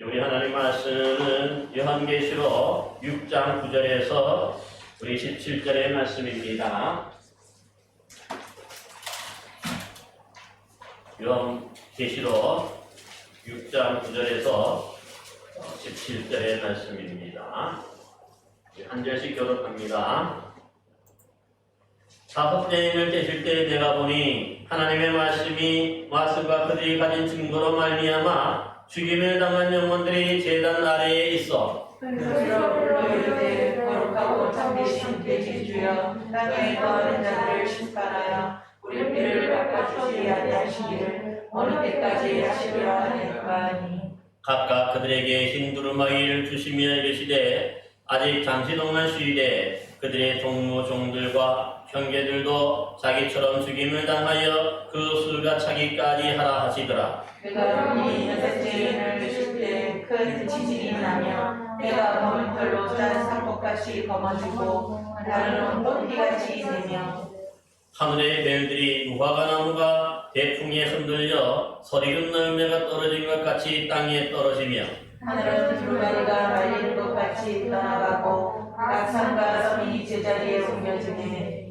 우리 하나님 말씀은 요한계시록 6장 9절에서 우리 17절의 말씀입니다. 요한계시록 6장 9절에서 17절의 말씀입니다. 한 절씩 교독합니다. 다섯째 인을 떼실 때 내가 보니 하나님의 말씀이 말씀과 그들이 가진 증거로 말미암아 죽임을 당한 영혼들이 제단 아래에 있어 거룩하고 참되신 되신 주여 땅에 거하는 자들을 심판하여 우리 피를 깎아주지 아니하시기를 어느 때까지 하시려 하니까 하니 각각 그들에게 흰 두루마기를 주시며 이르시되 아직 잠시 동안 쉬되 그들의 동무 종들과 형제들도 자기처럼 죽임을 당하여 그 술과 차기까지 하라 하시더라. 그가 이 여섯째 인을 드실 때 큰 지진이 나며 해가 검은 털로 짠 상복같이 검어지고 다른 온통 피같이 되며 하늘의 별들이 무화과 나무가 대풍에 흔들려 서리금 열매가 떨어진 것 같이 땅에 떨어지며 하늘은 두루마리가 말리는 것 같이 떠나가고 각 산과 섬이 제자리에 옮겨지네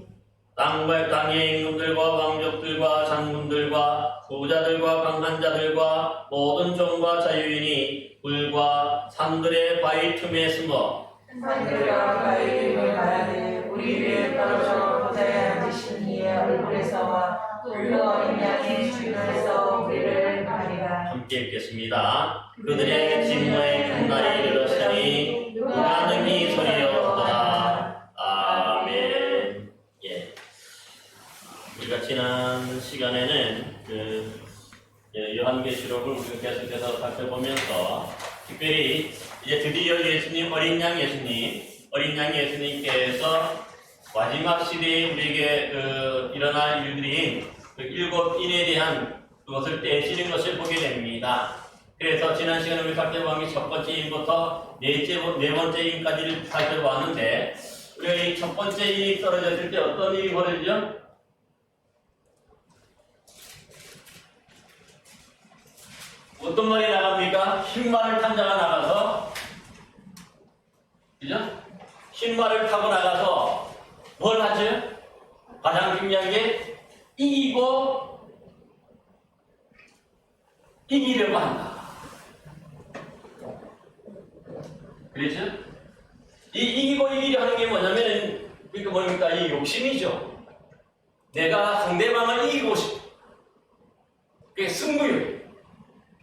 땅의 임금들과 왕족들과 장군들과 부자들과 강한 자들과 모든 종과 자유인이 불과 산들의 바위 틈에 숨어 산들과 바위를 말하되 우리 위에 떨어져 보좌에 앉으신 이의 얼굴에서와 그 어린 양의 주인에서 우리를 가리라. 함께 읽겠습니다. 그들의 진노의 큰 날이 이르렀으니 누가 능히 소리였더라. 아멘. 예. 우리가 지난 시간에는 요한계시록을 우리가 계속해서 살펴보면서 특별히 이제 드디어 예수님 어린 양 예수님께서 마지막 시대에 우리에게 일어날 일들인 일곱 인에 대한 그것을 떼시는 것을 보게 됩니다. 그래서 지난 시간에 우리 살펴본 첫 번째 인부터 네 번째 인까지를 살펴봤는데 우리가 이 첫 번째 인이 떨어졌을 때 어떤 일이 벌어지죠? 어떤 말이 나갑니까? 흰 말을 탄 자가 나가서, 그죠? 흰 말을 타고 나가서 뭘 하죠? 가장 중요한 게 이기려고 한다. 그렇죠? 이기려 하는 게 뭐냐면, 그러니까 뭡니까? 이 욕심이죠. 내가 상대방을 이기고 싶어. 그게 승부욕.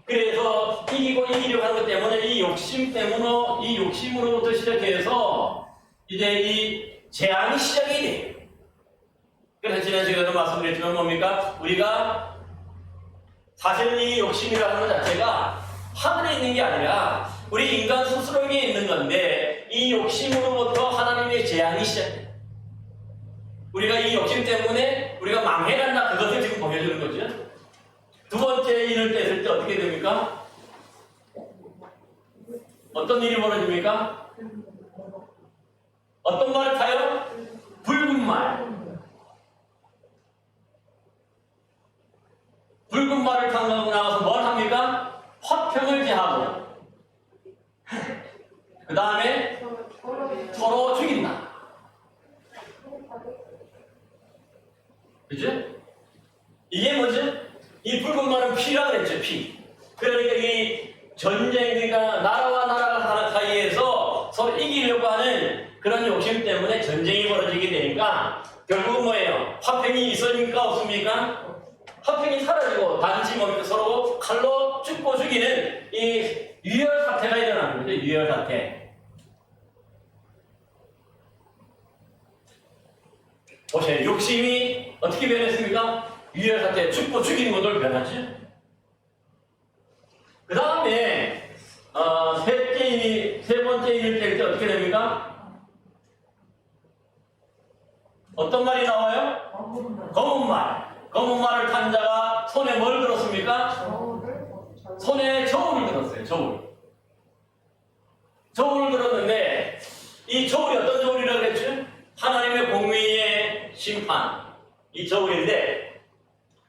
그래서 이기려고 하는 것 때문에 이 욕심으로부터 시작해서 이제 이 재앙이 시작이 돼요. 그래서 지난 시간에도 말씀드렸지만 뭡니까? 우리가 사실 이 욕심이라는 것 자체가 하늘에 있는 게 아니라 우리 인간 스스로에게 있는 건데 이 욕심으로부터 하나님의 재앙이 시작돼요. 우리가 이 욕심 때문에 우리가 망해간다 그것을 지금 보여주는 거죠. 두 번째 인을 떼실 때 어떻게 됩니까? 어떤 일이 벌어집니까? 어떤 말을 타요? 붉은 말. 붉은 말을 타고 나가서 뭘 합니까? 화평을 제하고 그 다음에 서로 죽인다. 그죠? 이게 뭐죠? 이 붉은 말은 피라 그랬죠, 피. 그러니까 이 전쟁이가 나라와 나라가 사이에서 서로 이기려고 하는 그런 욕심 때문에 전쟁이 벌어지게 되니까 결국은 뭐예요? 화평이 있으니까 없습니까? 화평이 사라지고 단지 뭡니까? 서로 칼로 죽고 죽이는 이 유혈 사태가 일어나는 거죠, 유혈 사태. 보세요. 욕심이 어떻게 변했습니까? 유혈 사태, 죽고 죽이는 것으로 변하지. 그 다음에 세 번째 인을 뗄 때 어떻게 됩니까? 어떤 말이 나와요? 검은 말. 검은 말을 탄 자가 손에 뭘 들었습니까? 손에 저울을 들었어요. 저울을 들었는데 이 저울이 어떤 저울이라고 그랬죠? 하나님의 공의의 심판. 이 저울인데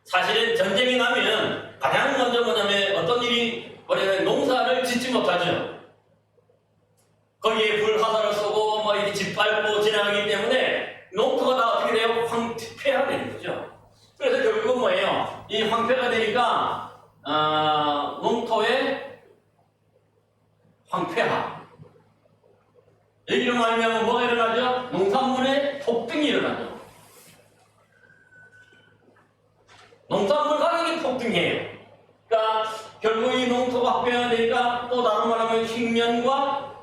사실은 전쟁이 나면 가장 먼저 뭐냐면 어떤 일이 뭐냐면 농사를 짓지 못하죠. 거기에 불화살을 쏘고 뭐 이렇게 짓밟고 지나가기 때문에 농토가 다 어떻게 돼요? 황폐가 되는 거죠. 그래서 결국은 뭐예요? 이 황폐가 되니까 농토의 황폐화. 여기로 말하면 뭐가 일어나죠? 농산물의 폭등이 일어나죠. 농산물 가격이 폭등해요. 그러니까 결국 이 농토가 확대가 되니까 또 다른 말하면 식량과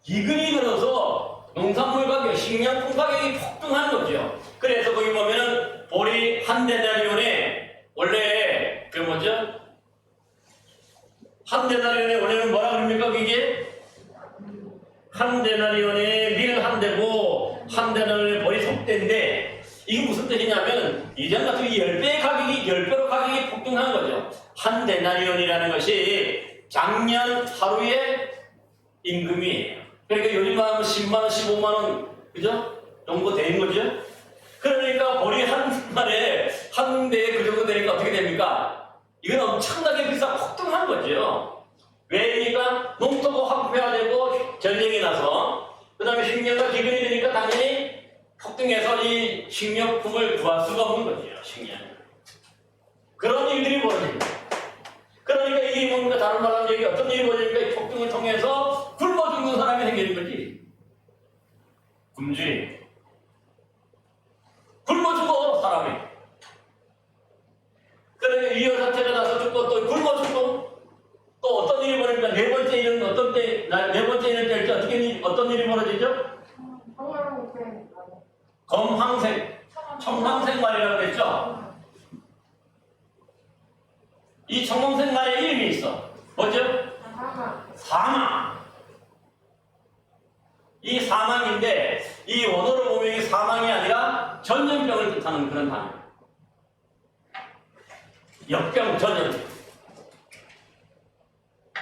기근이 들어서 농산물 가격, 식량품 가격이 폭등하는 거죠. 그래서 거기 보면은 보리 한 데나리온에 원래 그 뭐죠? 한 데나리온에 원래는 뭐라 그럽니까 그게? 한 데나리온에 밀 한 대고 한 데나리온에 보리 속대인데 이게 무슨 뜻이냐면 이전 같은 10배의 가격이 10배로 가격이 폭등하는 거죠. 한 데나리온이라는 것이 작년 하루의 임금이에요. 그러니까 요즘 하면 10만원, 15만원 그죠? 정도 되는 거죠. 그러니까 보리 한 달에 한 대에 그 정도 되니까 어떻게 됩니까? 이건 엄청나게 비싸 폭등한 거죠. 왜니까 농토가 확폐화되고 전쟁이 나서 그 다음에 식량과 기근이 되니까 당연히 폭등해서 이 식료품을 구할 수가 없는 거죠. 식량. 그런 일들이 벌어집니다. 그러니까 이게 뭔가 다른 말로 하면 여기 어떤 일이 벌어지니까 이 폭등을 통해서 굶어 죽는 사람이 생기는 거지. 굶주림. 굶어 죽어 사람이. 그러니까 위혈 사태가 나서 죽고 또 굶어 죽고 또 어떤 일이 벌어지니까 네 번째 일은 네 번째 일을 뗄 때 어떤 일이 벌어지죠? 검황색, 청황색 말이라고 그랬죠? 이 청황색 말에 이름이 있어. 뭐죠? 사망. 이 사망인데 이 원어로 보면 이 사망이 아니라 전염병을 뜻하는 그런 단어. 역병, 전염병.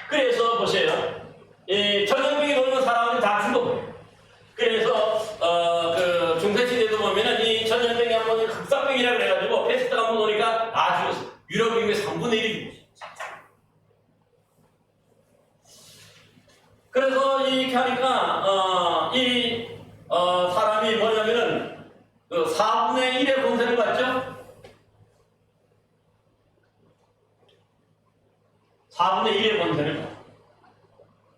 그래서 보세요. 이 전염병이 돌면 사람들이 다 죽어버려요. 그래서 그 중세시대도 보면은 이 전염병이 한번 흑사병이라고 그래가지고 패스트가 한번 오니까 다 죽었어요. 유럽 인구의 3분의 1이 죽었어요. 그래서 이렇게 하니까 사람이 뭐냐면은 그 4분의 1의 권세를 받죠. 4분의 1의 권세를 받죠.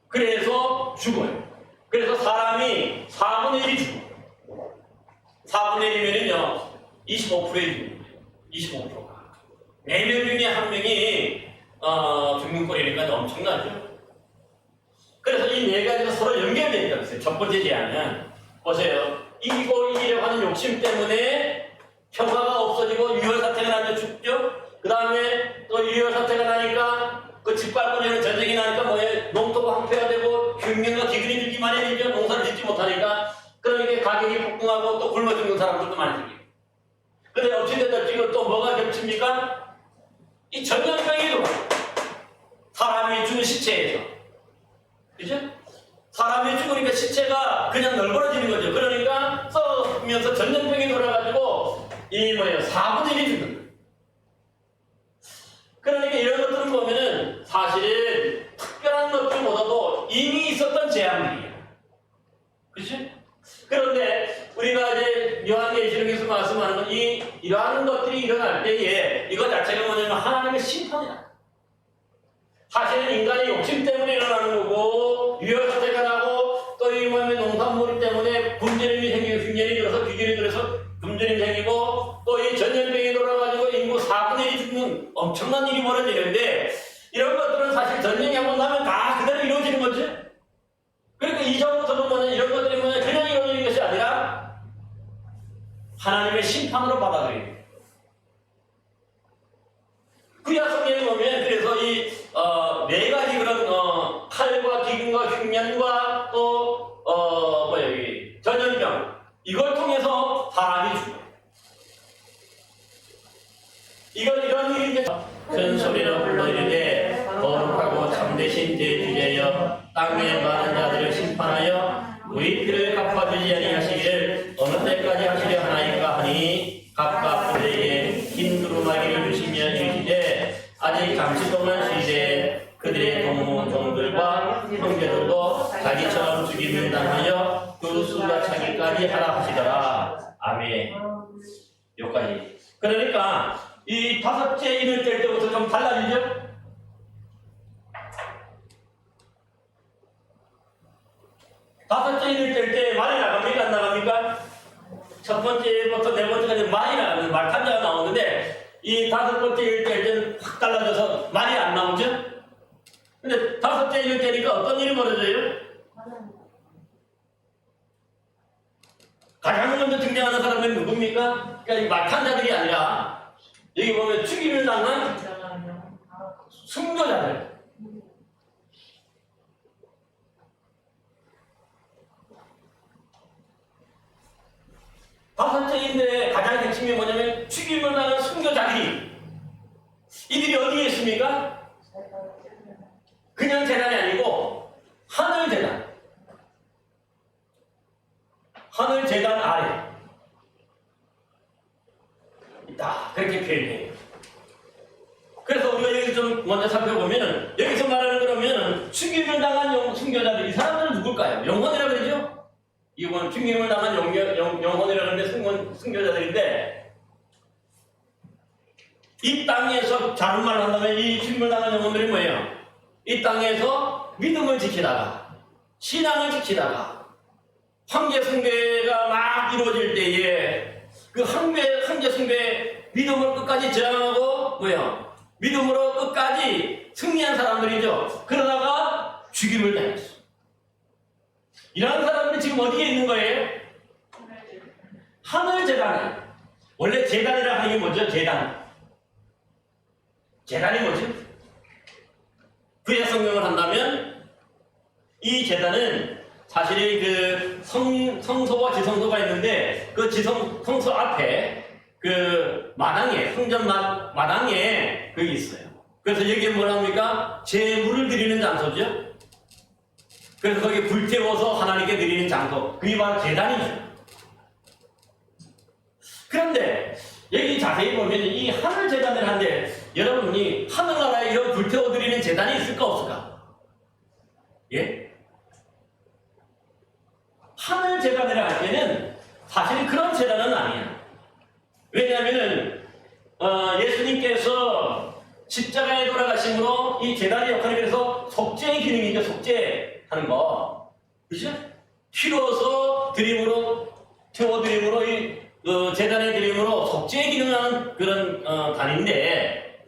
그래서 죽어요. 그래서 사람이 4분의 1이 죽어요. 4분의 1이면은요 25%의 죽는 거예요. 25%가. 4명 중에 1명이 죽는 꼴이니까 엄청나죠. 그래서 이 네 가지가 서로 연결되어 있다고 했어요. 첫 번째 제안은 보세요. 이기고 이기려고 하는 욕심 때문에 평화가 없어지고 유혈 사태가 나서 죽죠. 그 다음에 또 유혈 사태가 나니까 그 짓밟고 내는 전쟁이 나니까 뭐예요? 농토가 황폐화 되고 흉년과 기근이 들기 마련이죠. 농사를 짓지 못하니까. 그러니까 가격이 폭등하고 또 굶어 죽는 사람들도 많이 생겨요. 근데 어찌됐든 지금 또 뭐가 겹칩니까? 이 전염병이 들어와요. 사람이 죽은 시체에서. 그죠? 사람이 죽으니까 시체가 그냥 널브러지는 거죠. 그러니까 썩으면서 전염병이 돌아가지고 이 뭐예요? 4분의 1이 죽는 거예요. 그러니까 이런 것들을 보면은 사실은 특별한 것들보다도 이미 있었던 재앙들이에요. 그치? 그런데 우리가 이제 요한계시록에서 말씀하는 건 이러한 것들이 일어날 때에 이것 자체가 뭐냐면 하나님의 심판이다. 사실은 인간의 욕심 때문에 일어나는 거고 유혈 사태가 나고 또 이 뭐냐면 농산물 때문에 굶주림이 생기고 흉년이 들어서 기근이 들어서 굶주림이 생기고 또 이 전염병이 돌아가지고 인구 4분의 1이 죽는 엄청난 일이 벌어지는데 이런 것들은 사실 전쟁이 한번 나면 다 그대로 이루어지는 거지. 그러니까 이전부터도 뭐냐 이런 것들이 뭐냐 그냥 이루어지는 것이 아니라 하나님의 심판으로 받아들이는 거예요. 구약 성경에 보면 그래서 이 네 가지 그런 칼과 기근과 흉년과 또 전염병 이걸 통해서 사람이 죽어요. 이런 일이 이제 큰 소리로 불러이르되 거룩하고 참되신 대주제여 땅의 많은 자들을 심판하여 우리 피를 갚아주지 아니하시기를 어느 때까지 하시려 하나이까 하니 각각 그들에게 흰 두루마기를 주시며 이르시되 아직 잠시 동안 쉬되 그들의 동무종들과 형제들도 자기처럼 죽임을 당하여 그 수가 차기까지 하라 하시더라. 아멘. 여기까지. 그러니까 이 다섯째 인을 뗄 때부터 좀 달라지죠? 다섯째 인을 뗄 때 말이 나갑니까? 안 나갑니까? 첫 번째부터 네 번째까지 말이 나가는 말탄자가 나오는데 이 다섯 번째 일 뗄 때는 확 달라져서 말이 안 나오죠? 근데 다섯째 일 때니까 어떤 일이 벌어져요? 가장 먼저 등장하는 사람은 누굽니까? 그러니까 이 말탄자들이 아니라 여기 보면 죽임을 당한 순교자들. 다섯째인데 가장 핵심이 뭐냐면 죽임을 당한 순교자들이 이들이 어디에 있습니까? 그냥 재단이 아니고 하늘 재단. 하늘 재단 아래 있다. 그렇게 표현해요. 그래서 우리가 여기서 좀 먼저 살펴보면은 여기서 말하는 그러면은 죽임을 당한 순교자들 이 사람들은 누굴까요? 영혼이라 그러죠? 이건 죽임을 당한 영혼이라 그러는데 순교자들인데 이 땅에서 다른 말을 한다면 이 죽임을 당한 영혼들이 뭐예요? 이 땅에서 믿음을 지키다가 신앙을 지키다가 황제 숭배가 막 이루어질 때에 그 황제 숭배 믿음을 끝까지 저항하고 뭐예요? 믿음으로 끝까지 승리한 사람들이죠. 그러다가 죽임을 당했어. 이런 사람들이 지금 어디에 있는 거예요? 하늘 재단에. 원래 재단이라 하는 게 뭐죠? 재단이 뭐죠? 구약 성경을 한다면 이 재단은 사실 그 성소와 지성소가 있는데 그 성소 앞에 그 마당에 성전 마당에 그게 있어요. 그래서 여기에 뭐랍니까? 제물을 드리는 장소죠. 그래서 거기 불태워서 하나님께 드리는 장소, 그게 바로 제단이죠. 그런데 여기 자세히 보면 이 하늘 제단을 하는데 여러분이 하늘나라에 이런 불태워 드리는 제단이 있을까 없을까? 예? 하늘 제단을 할 때는 사실 그런 제단은 아니야. 왜냐하면 예수님께서 십자가에 돌아가심으로 이 제단의 역할이 그래서 속죄의 기능이죠. 속죄하는 거. 그죠? 피로서 드림으로 태워드림으로 이 제단의 드림으로 속죄의 기능하는 그런 단인데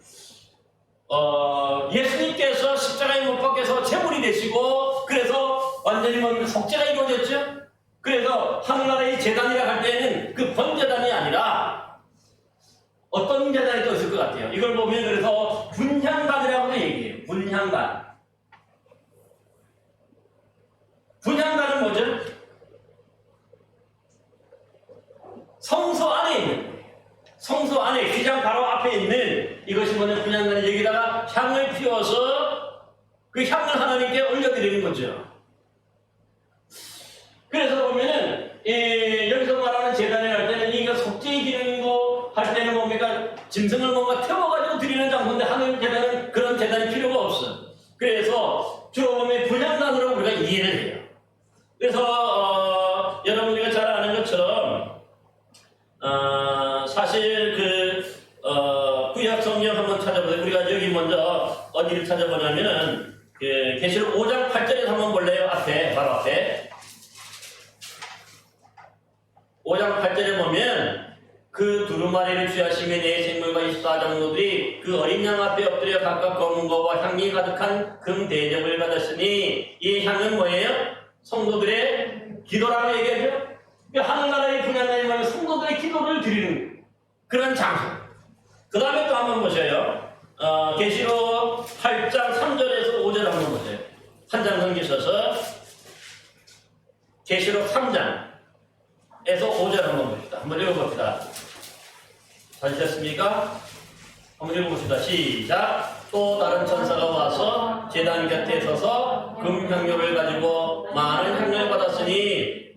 예수님께서 십자가에 못 박혀서 제물이 되시고 그래서 완전히 뭐 속죄가 이루어졌죠. 그래서 하늘나라의 제단이라 할 때는 그 번제단이 아니라 어떤 제단이 또 있을 것 같아요. 이걸 보면 그래서 분향단이라고 얘기해요. 분향단. 분향단은 뭐죠? 성소 안에 있는 거예요. 성소 안에 휘장 바로 앞에 있는 이것이 뭐냐면 분향단이 여기다가 향을 피워서 그 향을 하나님께 올려드리는 거죠. 그래서 보면은 여기서 말하는 제단을 할 때는 이게 속죄의 기능이고 할 때는 뭡니까? 짐승을 뭔가 태워가지고 드리는 장소인데 하늘 제단은 그런 제단이 필요가 없어. 그래서 주로 보면 분향단으로 우리가 이해를 해요. 그래서 여러분들이 잘 아는 것처럼 사실 구약 성경 한번 찾아보세요. 우리가 여기 먼저 어디를 찾아보냐면은 계시록 5장 8절에서 한번 볼래요? 바로 앞에 5장 8절에 보면 그 두루마리를 취하시며 네 생물과 24장로들이 그 어린 양 앞에 엎드려 각각 검은 거와 향이 가득한 금 대접을 받았으니 이 향은 뭐예요? 성도들의 기도라고 얘기하죠. 하늘나라의 분향단이 뭐냐면 성도들의 기도를 드리는 그런 장소. 그 다음에 또 한번 보셔요. 계시록 8장 3절에서 5절 한번 보세요. 한 장 넘기셔서 계시록 3장 에서 5절 한번 봅시다. 한번 읽어봅시다. 찾으셨습니까? 한번 읽어봅시다. 시작. 또 다른 천사가 와서 제단 곁에 서서 금향료를 가지고 많은 향료를 받았으니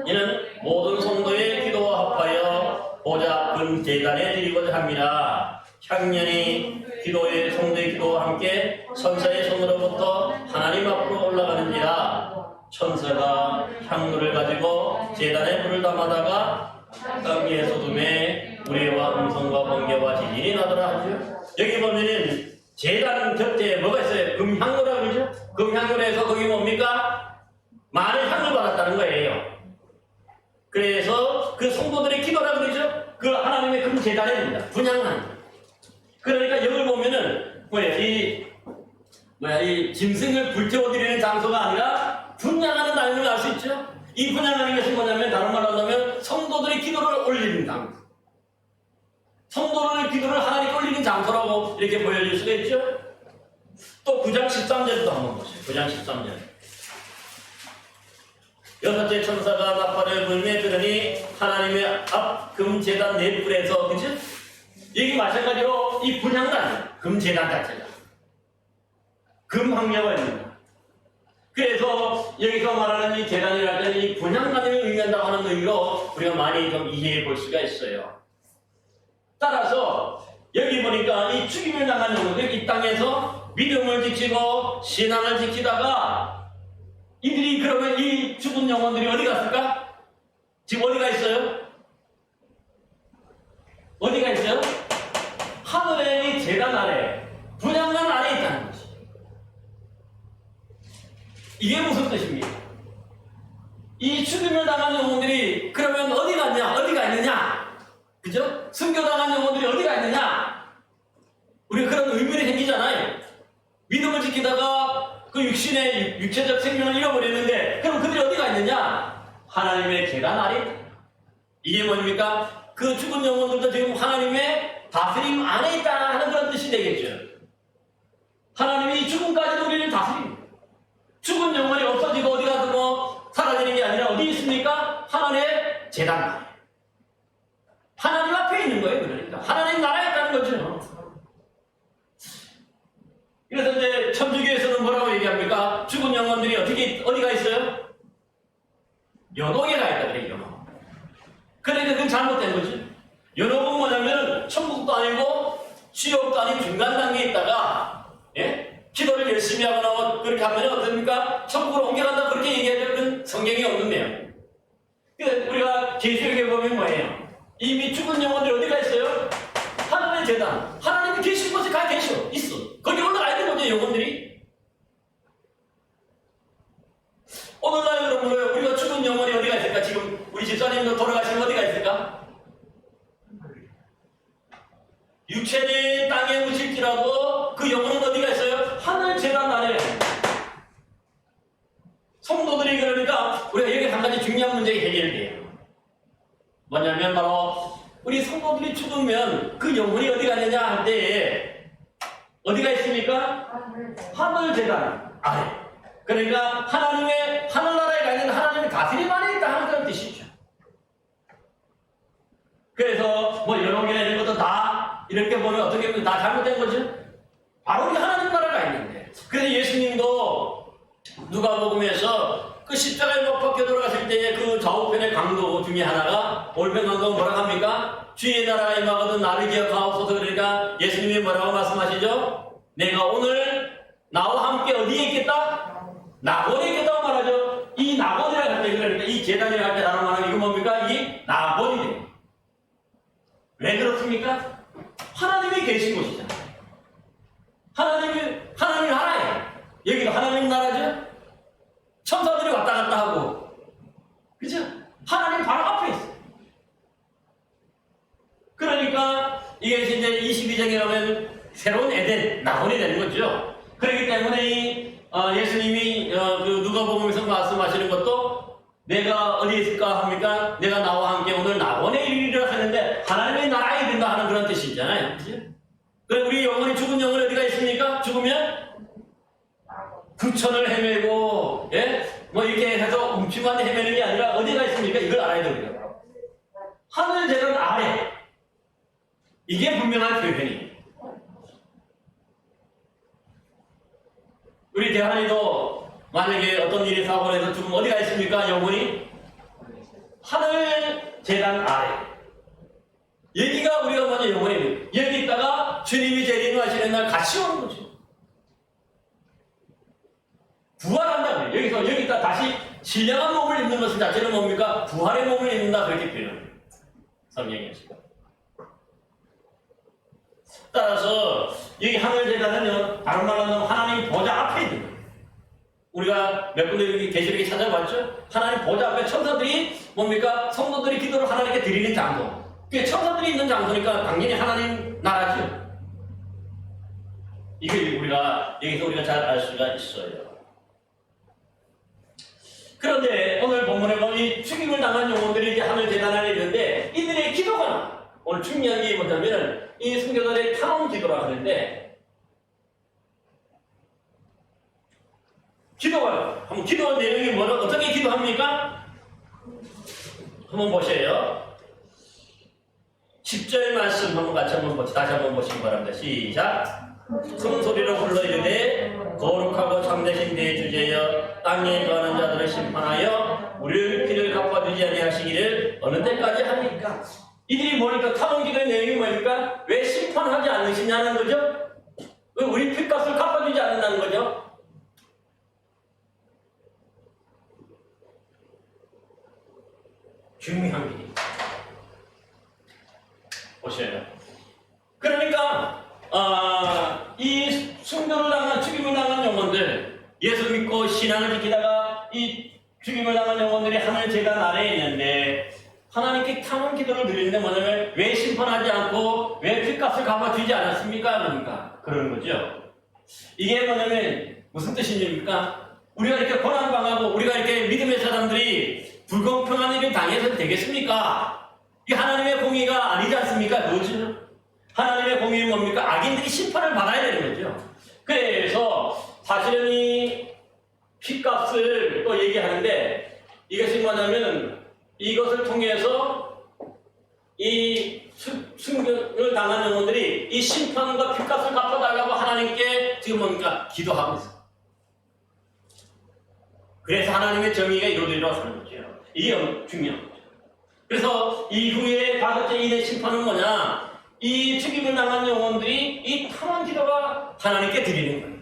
이는 모든 성도의 기도와 합하여 보좌 금 제단에 드리고자 합니다. 향년이 기도의 성도의 기도와 함께 천사의 손으로부터 하나님 앞으로 올라가는지라. 천사가 향로를 가지고 제단에 불을 담아다가 땅 위에 쏟음에 우레와 음성과 번개와 지진이 나더라 하죠. 여기 보면은 제단 곁에 뭐가 있어요? 금향로라 그러죠? 금향로에서 거기 뭡니까? 많은 향을 받았다는 거예요. 그래서 그 성도들의 기도라 그러죠? 그 하나님의 금제단에 됩니다. 분향한. 그러니까 여기 보면은 이 짐승을 불태워드리는 장소가 아니라 분향하는 날을 알 수 있죠? 이 분향하는 것이 뭐냐면 다른 말로 하면 성도들의 기도를 올리는 장소. 성도들의 기도를 하나님께 올리는 장소라고 이렇게 보여질 수가 있죠? 또 9장 13절도 한번 보세요. 9장 13절. 여섯째 천사가 나팔을 불며 들으니 하나님의 앞 금제단 네 뿔에서, 그죠? 여기 마찬가지로 이 분향단, 금제단 자체가 금항려가 있습니다. 그래서 여기서 말하는 이 제단이라는 때는 이 분향단을 의미한다고 하는 의미로 우리가 많이 좀 이해해 볼 수가 있어요. 따라서 여기 보니까 이 죽임을 당한 영혼들, 이 땅에서 믿음을 지키고 신앙을 지키다가 이들이 그러면 이 죽은 영혼들이 어디 갔을까? 지금 어디가 있어요? 어디가 있어요? 하늘의 이 제단 아래, 분향단 아래 있다는 거지. 이게 무슨 뜻입니까? 이 죽임을 당한 영혼들이 그러면 어디 갔냐? 어디가 있느냐? 그죠? 순교당한 영혼들이 어디가 있느냐? 우리가 그런 의문이 생기잖아요. 믿음을 지키다가 그 육신의 육체적 생명을 잃어버렸는데 그럼 그들이 어디가 있느냐? 하나님의 제단 아래. 이게 뭡니까? 그 죽은 영혼들도 지금 하나님의 다스림 안에 있다 하는 그런 뜻이 되겠죠. 하나님이 이 죽음까지도 우리를 다스립니다. 죽은 영혼이 없어지고 어디 가서 뭐 사라지는 게 아니라 어디 있습니까? 하나님의 제단 안에. 하나님 앞에 있는 거예요. 그러니까 하나님 나라에 있다는 거죠. 그래서 이제 천주교에서는 뭐라고 얘기합니까? 죽은 영혼들이 어디가 있어요? 연옥에 가 있다 그래요. 연옥. 그러니까 그건 잘못된 거지. 연옥은 뭐냐면 천국도 아니고 지옥도 아닌 중간 단계에 있다가 기도를 열심히 하거나 그렇게 하면 어떻습니까? 천국으로 옮겨간다 그렇게 얘기하죠. 그건 성경에 없는데요. 그래서 우리가 계시록에 보면 뭐예요? 이미 죽은 영혼들이 어디가 있어요? 하나님의 제단. 하나님이 계신 곳에 가 있어. 거기 올라가 있는 거죠, 영혼들이. 오늘날 여러분, 우리가 죽은 영혼이 어디가 있을까? 지금 우리 집사님도 돌아가시면 어디가 있을까? 육체는 땅에 묻힐지라도 그 영혼은 어디가 있어요? 하늘 제단 아래. 성도들이 그러니까 우리가 여기 한 가지 중요한 문제가 해결돼요. 뭐냐면 바로 우리 성도들이 죽으면 그 영혼이 어디 가느냐 할 때에 어디가 있습니까? 하늘 제단 아래. 그러니까 하나님의 하늘나라에 가 있는 하나님의 다스림 안에 있다 하는 그런 뜻이죠. 그래서 뭐 연옥이나 이런 것도 다 이렇게 보면 어떻게 보면 다 잘못된 거죠. 바로 우리 하나님 나라가 있는데. 그래서 예수님도 누가복음에서 그 십자가에 못 박혀 돌아가실 때의 그 좌우편의 강도 중에 하나가 올편 강도가 뭐라고 합니까? 주의 나라가 임하거든 나를 기억하옵소서. 그러니까 예수님이 뭐라고 말씀하시죠? 내가 오늘 나와 함께 어디에 있겠다? 낙원에 있겠다고 말하죠. 이 낙원이라고 할 때 그러니까 이 계단이라고 할 때 다른 말하면 이거 뭡니까? 이 낙원이 됩니다. 왜 그렇습니까? 하나님이 계신 곳이잖아요. 하나님 나라예요. 여기도 하나님 나라죠? 천사들이 왔다 갔다 하고, 그죠? 하나님 바로 앞에 있어요. 그러니까 이게 이제 22장에 가면 새로운 에덴, 낙원이 되는 거죠. 그렇기 때문에 예수님이 그 누가복음에서 말씀하시는 것도 내가 어디에 있을까 합니까? 내가 나와 함께 오늘 낙원에 이르리라 하는데 하나님의 나라에 이른다 하는 그런 뜻이 있잖아요. 그죠? 그래 우리 영혼이 죽은 영혼이 어디가 있습니까? 죽으면 구천을 헤매고 뭐 이렇게 해서 움츠만 헤매는 게 아니라 어디가 있습니까? 이걸 알아야 됩니다. 하늘 제단 아래. 이게 분명한 표현이에요. 우리 대한이도 만약에 어떤 일이 사고를 해서 죽으면 어디가 있습니까? 영혼이? 하늘 제단 아래. 여기가 우리가 먼저 영혼이 여기 있다가 주님이 재림하시는 날 같이 오는 거죠. 부활한다고요. 여기다 다시 신령한 몸을 입는 것은 자체는 뭡니까? 부활의 몸을 입는다 그렇게 표현합니다. 성경에서. 따라서 여기 하늘제단은요, 다른 말로 하면 하나님 보좌 앞에 있는 거예요. 우리가 몇 군데 여기 계시록에 찾아봤죠? 하나님 보좌 앞에 천사들이 뭡니까? 성도들이 기도를 하나님께 드리는 장소. 그게 천사들이 있는 장소니까 당연히 하나님 나라죠. 이게 여기서 우리가 잘 알 수가 있어요. 그런데 오늘 본문에 보면 이 죽임을 당한 영혼들이 이제 하늘 재단 안에 있는데 이들의 기도가 오늘 중요한 게 뭐냐면은 이 순교자들의 탐험 기도라 하는데 기도가 한번 기도 내용이 뭐라 어떻게 기도합니까? 한번 보세요. 10절 말씀 한번 같이 다시 한번 보시기 바랍니다. 시작. 큰 소리로 불러 이르되 거룩하고 참되신 내 주제여 땅에 거하는 자들을 심판하여 우리의 피를 갚아주지 아니하시기를 어느 때까지 합니까? 이들이 뭐니까 탐험기도의 내용이 뭐니까 왜 심판하지 않으시냐는 거죠? 왜 우리 피값을 갚아주지 않는다는 거죠? 중요한 게 보셔요. 그러니까 이 순교를 당한 죽임을 당한 영혼들 예수 믿고 신앙을 지키다가 이 죽임을 당한 영혼들이 하늘 제단 아래에 있는데 하나님께 탐험 기도를 드리는데 뭐냐면 왜 심판하지 않고 왜 핏값을 갚아주지 않았습니까? 그러니까 그러는 거죠. 이게 뭐냐면 무슨 뜻입니까? 우리가 이렇게 고난당하고 우리가 이렇게 믿음의 사람들이 불공평한 일을 당해서 되겠습니까? 이 하나님의 공의가 아니지 않습니까? 그거죠. 하나님의 공의는 뭡니까? 악인들이 심판을 받아야 되는 거죠. 그래서 사실은 이 핏값을 또 얘기하는데 이것이 뭐냐면 이것을 통해서 이 순교를 당한 영혼들이 이 심판과 핏값을 갚아달라고 하나님께 지금 뭡니까? 기도하고 있어요. 그래서 하나님의 정의가 이루어지려고 하는 거죠. 이게 중요한 거죠. 그래서 이후에 다섯째 인의 심판은 뭐냐? 이 죽임을 당한 영혼들이 이 탐험 기도가 하나님께 드리는 거예요.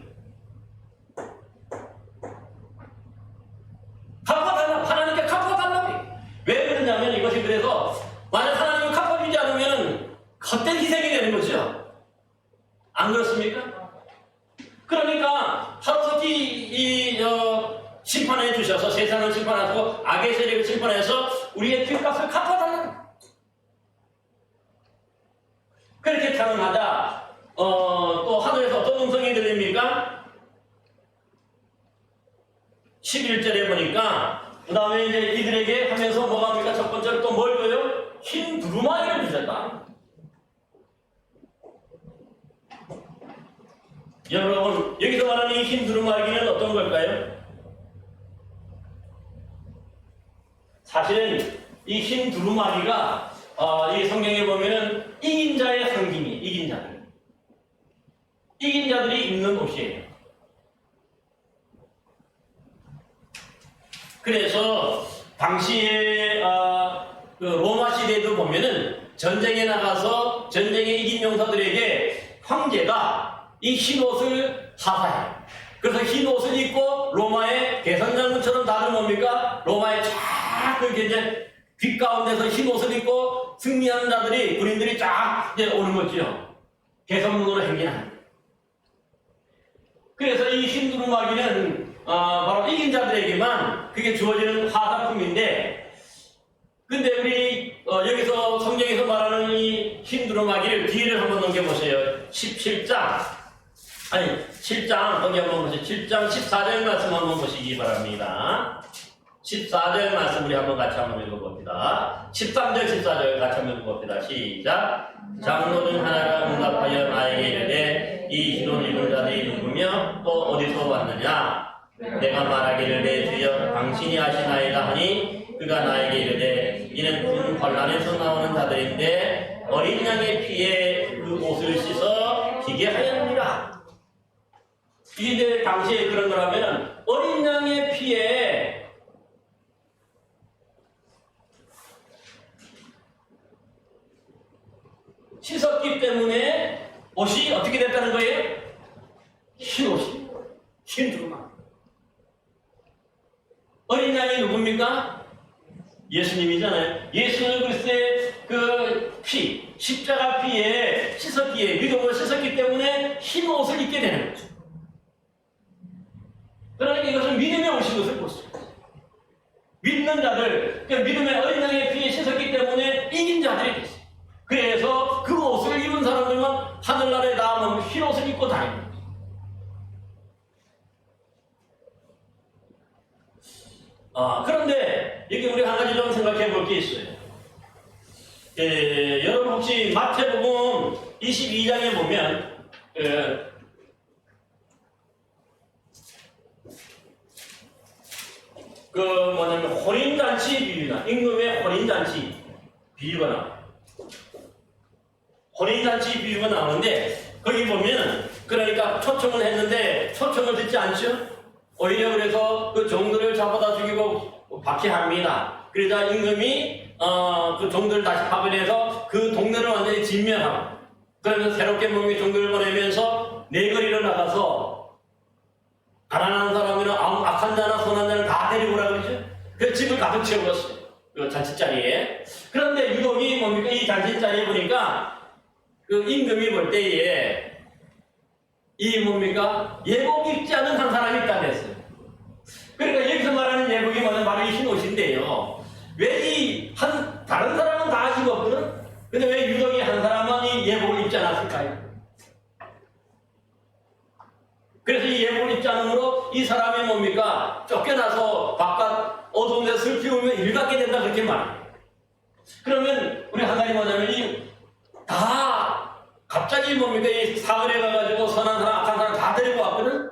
갚아달라, 하나님께 갚아달라고. 왜 그러냐면 이것이 그래서 만약 하나님을 갚아주지 않으면 헛된 희생이 되는 거죠. 안 그렇습니까? 그러니까 하루속히 심판해 주셔서 세상을 심판하고 악의 세력을 심판해서 우리의 핏값을 갚아달라. 그렇게 찬양하다 또 하늘에서 어떤 음성이 들립니까? 11절에 보니까 그 다음에 이제 이들에게 하면서 뭐가 합니까? 첫 번째로 또 뭘 줘요? 흰 두루마기를 주셨다. 여러분 여기서 말하는 이 흰 두루마기는 어떤 걸까요? 사실은 이 흰 두루마기가 이 성경에 보면은 이긴 자의 상징이 이긴 자들. 이긴 자들이 입는 옷이에요. 그래서 당시에 그 로마 시대도 보면은 전쟁에 나가서 전쟁에 이긴 용사들에게 황제가 이 흰 옷을 하사해요. 그래서 흰 옷을 입고 로마의 개선장군처럼 다들 뭡니까? 로마의 쫙 그렇게 이제 빛 가운데서 흰 옷을 입고 승리하는 자들이 군인들이 쫙 이제 오는 거죠. 개선문으로 행진하는. 그래서 이 흰 두루마기는 바로 이긴 자들에게만 그게 주어지는 화사품인데, 근데 우리 여기서 성경에서 말하는 이 흰 두루마기를 뒤를 한번 넘겨보세요. 17장 아니 7장 거기 한번 보세요. 7장 14절 말씀 한번 보시기 바랍니다. 14절 말씀 우리 한번 같이 한번 읽어봅니다. 13절 14절 같이 한번 읽어봅니다. 시작. 장로 중 하나가 응답하여 나에게 이르되 이 흰 옷 입은 자들이 누구며 또 어디서 왔느냐? 내가 말하기를 내 주여 당신이 아시나이다 하니 그가 나에게 이르되 이는 큰 환난에서 나오는 자들인데 어린 양의 피에 그 옷을 씻어 기게 하였느니라. 이제 당시에 그런 거라면 어린 양의 피에 씻었기 때문에 옷이 어떻게 됐다는 거예요? 흰 옷이. 흰 두루마기. 어린 양이 누굽니까? 예수님이잖아요. 예수는 그리스도의 그 피, 십자가 피에 씻었기에, 믿음으로 씻었기 때문에 흰 옷을 입게 되는 거죠. 그러니까 이것은 믿음의 옷인 것을 볼 수 있어요. 믿는 자들, 그러니까 믿음의 어린 양의 피에 씻었기 때문에 이긴 자들이 됐어요. 그래서 그 옷을 입은 사람들은 하늘나라에 나오면 흰 옷을 입고 다니는 거죠. 그런데 여기 우리 한 가지 좀 생각해 볼 게 있어요. 여러분 혹시 마태복음 22장에 보면 뭐냐면 혼인잔치 비유나 임금의 혼인잔치 비유가 나와요. 혼인잔치 비유가 나오는데 거기 보면 그러니까 초청을 했는데 초청을 듣지 않죠? 오히려 그래서 그 종들을 잡아다 죽이고 박해합니다. 그러자 임금이 그 종들을 다시 파견해서 그 동네를 완전히 진멸하고 그러면서 새롭게 몸의 종들을 보내면서 내거리로 나가서 가난한 사람이나 악한 자나 선한 자를 다 데리고 오라 그러죠. 그 집을 가득 채워버렸어요. 그 잔치자리에. 그런데 유독이 뭡니까? 이 잔치자리에 보니까 그 임금이 볼 때에 이 뭡니까? 예복 입지 않은 한 사람이 있다고 했어요. 그러니까 여기서 말하는 예복이 뭐냐면 바로 이 흰 옷인데요. 왜 다른 사람은 다 입었거든? 근데 왜 유독이 한 사람만 이 예복을 입지 않았을까요? 그래서 이 예복을 입지 않으므로 이 사람이 뭡니까? 쫓겨나서 바깥 어두운 데서 슬피 울며 일같게 된다 그렇게 말해요. 그러면 우리 한 가지 뭐냐면 다 갑자기 뭡니까? 이 사거리에 가가지고 선한 사람, 악한 사람 다 데리고 왔거든?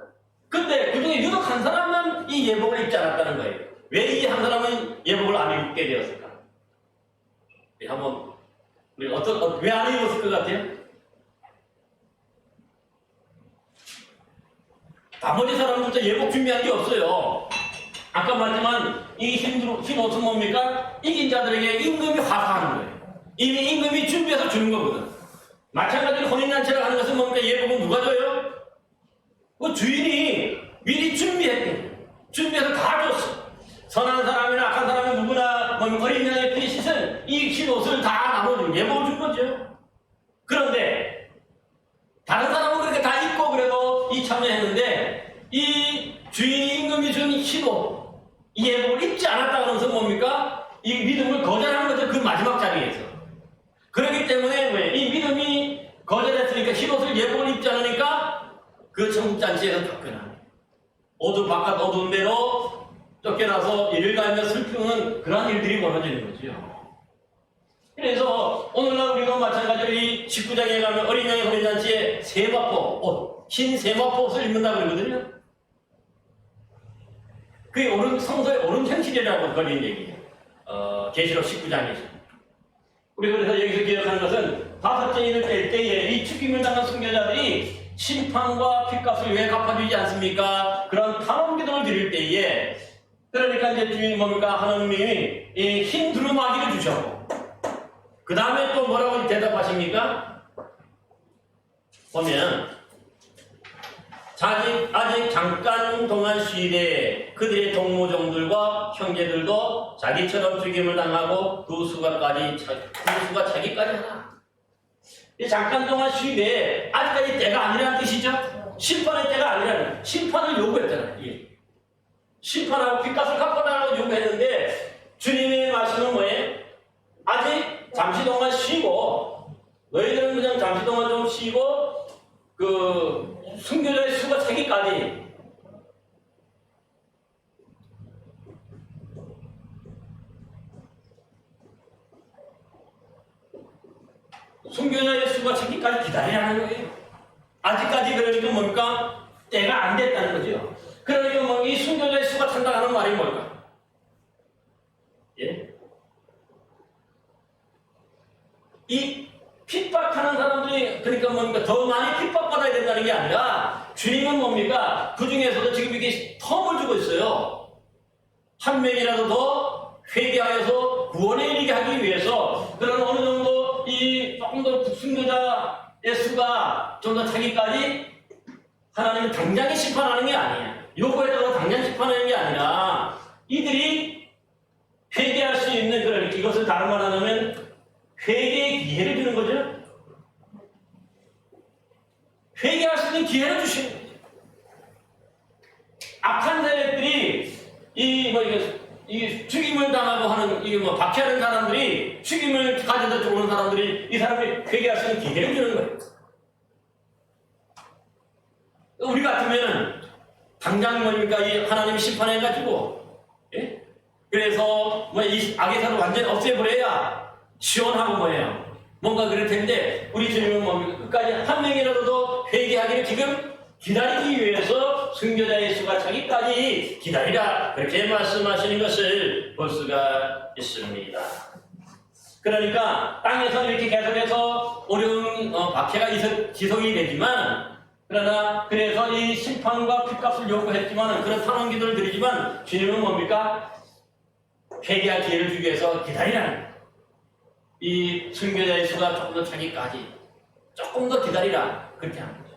근데 그 중에 유독 한 사람만 이 예복을 입지 않았다는 거예요. 왜 이 한 사람은 예복을 안 입게 되었을까? 한번, 우리 왜 안 입었을 것 같아요? 나머지 사람들도 예복 준비한 게 없어요. 아까 말했지만 이 흰 옷은 뭡니까? 이긴 자들에게 임금이 화사하는 거예요. 이미 임금이 준비해서 주는 거거든. 마찬가지로 혼인잔치를 하는 것은 뭡니까? 예복은 누가 줘요? 그 주인이 미리 준비해서 다 줬어. 선한 사람이나 악한 사람이 누구나 어린 양의 피에 씻은 이 흰 옷을 다 나눠주고 예복을 준 거죠. 그런데 다른 사람은 그렇게 다 입고 그래도 이 참여했는데 이 주인이 임금이 준 흰 옷, 이 예복을 입지 않았다 그러면서 뭡니까? 이 믿음을 거절한 거죠. 그 마지막 자리에서. 그렇기 때문에 왜? 이 믿음이 거절했으니까 흰 옷을 예복을 입지 않으니까 그 천국잔치에서 쫓겨나. 바깥 어두운 데로 쫓겨나서 이를 갈며 슬프는 그런 일들이 벌어지는 거죠. 그래서 오늘날 우리가 마찬가지로 이 19장에 가면 어린 양의 혼인잔치에 세마포 옷, 흰 세마포 옷을 입는다 그러거든요. 그게 성서의 옳은 현실이라고 걸린 얘기예요. 계시록 19장에서. 우리 그래서 여기서 기억하는 것은 다섯째 인을 뗄 때에 이 죽임을 당한 순교자들이 심판과 핏값을 왜 갚아주지 않습니까? 그런 탄원 기도를 드릴 때에 그러니까 이제 주인이 뭡니까? 하나님이 이 흰 두루마기를 주셨고 그 다음에 또 뭐라고 대답하십니까? 보면 아직 잠깐 동안 쉬되 그들의 동무종들과 형제들도 자기처럼 죽임을 당하고 두 수가 차기까지 하나. 잠깐 동안 쉬되 아직까지 때가 아니라는 뜻이죠. 심판의 때가 아니라는, 심판을 요구했잖아요. 예. 심판하고 빚값을 갚아달라고 요구했는데 주님의 말씀은 뭐예요? 아직 잠시 동안 쉬고 너희들은 그냥 잠시 동안 좀 쉬고 그 순교자의 수가 차기까지 순교자의 수가 차기까지 기다리라는 거예요. 아직까지 그러니까 뭡니까? 때가 안 됐다는 거죠. 그러니까 뭐 이 순교자의 수가 찬다 하는 말이 뭘까? 예? 이 핍박하는 사람들이 그러니까 뭡니까? 더 많이 핍박받아야 된다는 게 아니라 주님은 뭡니까? 그 중에서도 지금 이게 텀을 주고 있어요. 한 명이라도 더 회개하여서 구원에 이르게 하기 위해서 그런 어느 정도 이 조금 더 순교자 수가 좀 더 차기까지 하나님은 당장에 심판하는 게 아니에요. 요구에다가 당장 심판하는 게 아니라 이들이 회개할 수 있는 그런 이것을 다른 말 하면 회개의 기회를 주는 거죠. 회개할 수 있는 기회를 주시는 거죠. 악한 세력들이 이 죽임을 당하고 하는 박해하는 사람들이 죽임을 가져다 들어오는 사람들이 이 사람이 회개할 수 있는 기회를 주는 거예요. 우리 같으면 당장 이 하나님이 심판해가지고 예? 그래서 이 악의 사를 완전히 없애버려야 시원하고 뭔가 그럴 텐데 우리 주님은 끝까지 한 명이라도 더 회개하기를 지금 기다리기 위해서 순교자의 수가 차기까지 기다리라 그렇게 말씀하시는 것을 볼 수가 있습니다. 그러니까 땅에서 이렇게 계속해서 어려운 박해가 지속이 되지만 그러나 그래서 이 심판과 핏값을 요구했지만 그런 탄원 기도를 드리지만 주님은 뭡니까? 회개할 기회를 주기 위해서 기다리라는 이 순교자의 수가 조금 더 차기까지 조금 더 기다리라 그렇게 하는 거죠.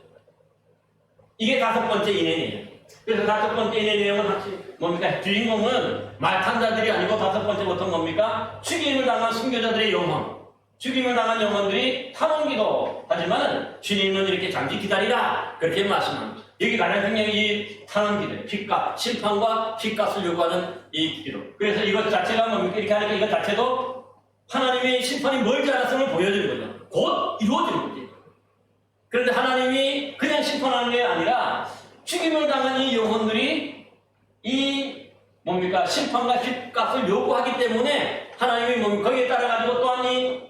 이게 5번째 인연이에요. 그래서 5번째 인연의 내용은 혹시 뭡니까? 주인공은 말 탄 자들이 아니고 5번째부터 뭡니까? 죽임을 당한 순교자들의 영혼, 죽임을 당한 영혼들이 탄원기도 하지만 주님은 이렇게 잠시 기다리라 그렇게 말씀합니다. 여기 가장 중요한 이 탄원기도, 핏값, 심판과 핏값을 요구하는 이 기도. 그래서 이것 자체가 뭡니까? 이렇게 하니까 이것 자체도 하나님의 심판이 멀지 않았음을 보여주는 거죠. 곧 이루어지는 거지. 그런데 하나님이 그냥 심판하는 게 아니라 죽임을 당한 이 영혼들이 이 뭡니까? 심판과 핏값을 요구하기 때문에 하나님이 거기에 따라가지고 또한 이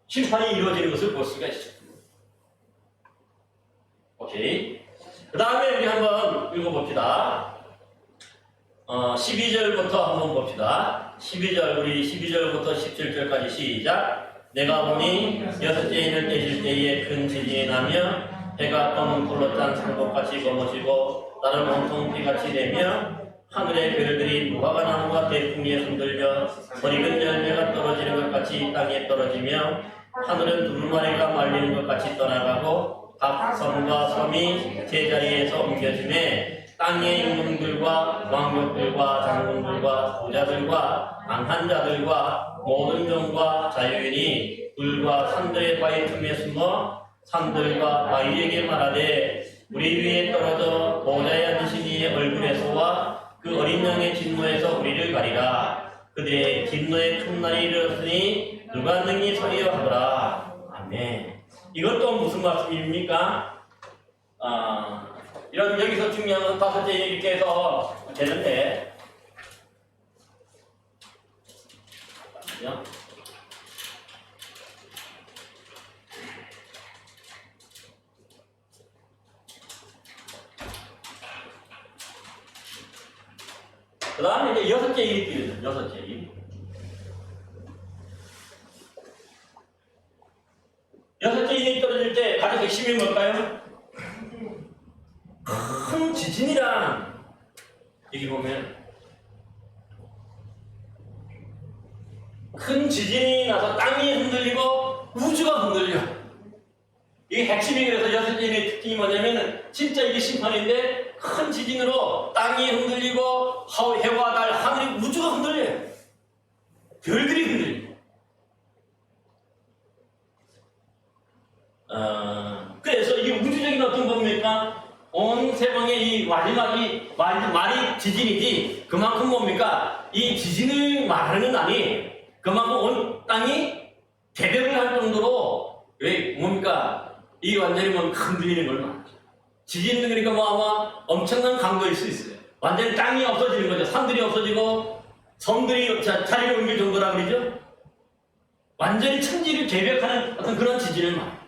심판이 이루어지는 것을 볼 수가 있습니다. 오케이. 그 다음에 우리 한번 읽어봅시다. 12절부터 한번 봅시다. 12절, 우리 12절부터 17절까지 시작. 내가 보니 6째 인을 떼실 때에 큰 지진이 나며 해가 검은 불로 짠 상복같이 검어지고 나를 온통 피같이 되며 하늘의 별들이 무화과 나무가 대풍에 흔들려 머리근 열매가 떨어지는 것 같이 땅에 떨어지며 하늘은 두루마리가 말리는 것 같이 떠나가고 각 섬과 섬이 제자리에서 옮겨지매 땅의 임금들과 왕족들과 장군들과 부자들과 강한 자들과 모든 종과 자유인이 들과 산들의 바위 틈에 숨어 산들과 바위에게 말하되 우리 위에 떨어져 보좌에 앉으신 이의 얼굴에서와 그 어린 양의 진노에서 우리를 가리라. 그들의 진노의 큰 날이 이르렀으니 누가 능히 서리여 하더라. 아멘. 이것도 무슨 말씀입니까? 이런 여기서 중요한 건 5째 이렇게 해서 되는데 잠깐만요. 그 다음에 이제 6째 일이 뛰어요. 6째 일. 6째 일이 떨어질 때 가장 핵심이 뭘까요? 큰 지진이란 여기 보면 큰 지진이 나서 땅이 흔들리고 우주가 흔들려. 이게 핵심이 그래서 6째 일의 특징이 뭐냐면 진짜 이게 심판인데 큰 지진으로 땅이 흔들리고 해와 달, 하늘이 우주가 흔들려요. 별들이 흔들려요. 그래서 이 우주적인 어떤 뭡니까? 온 세상의 이 마지막이 말이 지진이지 그만큼 뭡니까? 이 지진을 말하는 건 아니 그만큼 온 땅이 대변을 할 정도로 왜 뭡니까? 이 완전히 흔들리는 걸 말하죠. 지진은 그러니까 아마 엄청난 강도일 수 있어요. 완전히 땅이 없어지는 거죠. 산들이 없어지고 섬들이 자리를 옮길 정도라 그러죠. 완전히 천지를 개벽하는 어떤 그런 지진을 말해요.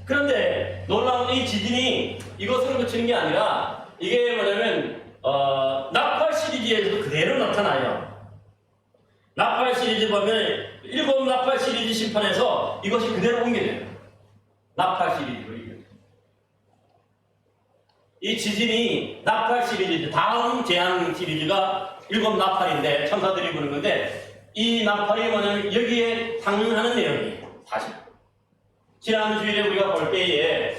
그런데 놀라운 이 지진이 이것으로 그치는 게 아니라 이게 뭐냐면 나팔 시리즈에서도 그대로 나타나요. 나팔 시리즈 보면 7 나팔 시리즈 심판에서 이것이 그대로 옮겨져요. 나팔 시리즈로 이 지진이 나팔 시리즈 다음 재앙 시리즈가 7 나팔인데 천사들이 부는 건데 이 나팔이 뭐냐면 여기에 상응하는 내용이에요. 사실. 지난 주일에 우리가 볼 때에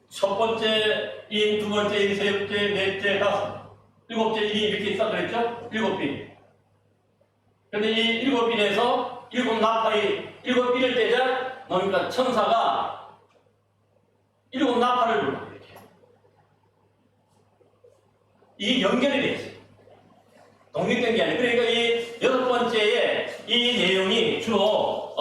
첫 번째 인, 두 번째 인, 세 번째, 넷째, 다섯, 일곱째 인이 이렇게 있다 그랬죠? 일곱 빈. 근데 이 일곱 빈에서 일곱 나팔이 일곱 빈을 떼자 뭡니까? 천사가 일곱 나팔을 불러. 이렇게. 이 연결이 돼 있어요. 독립된 게 아니에요. 그러니까 이 여섯 번째에 이 내용이 주로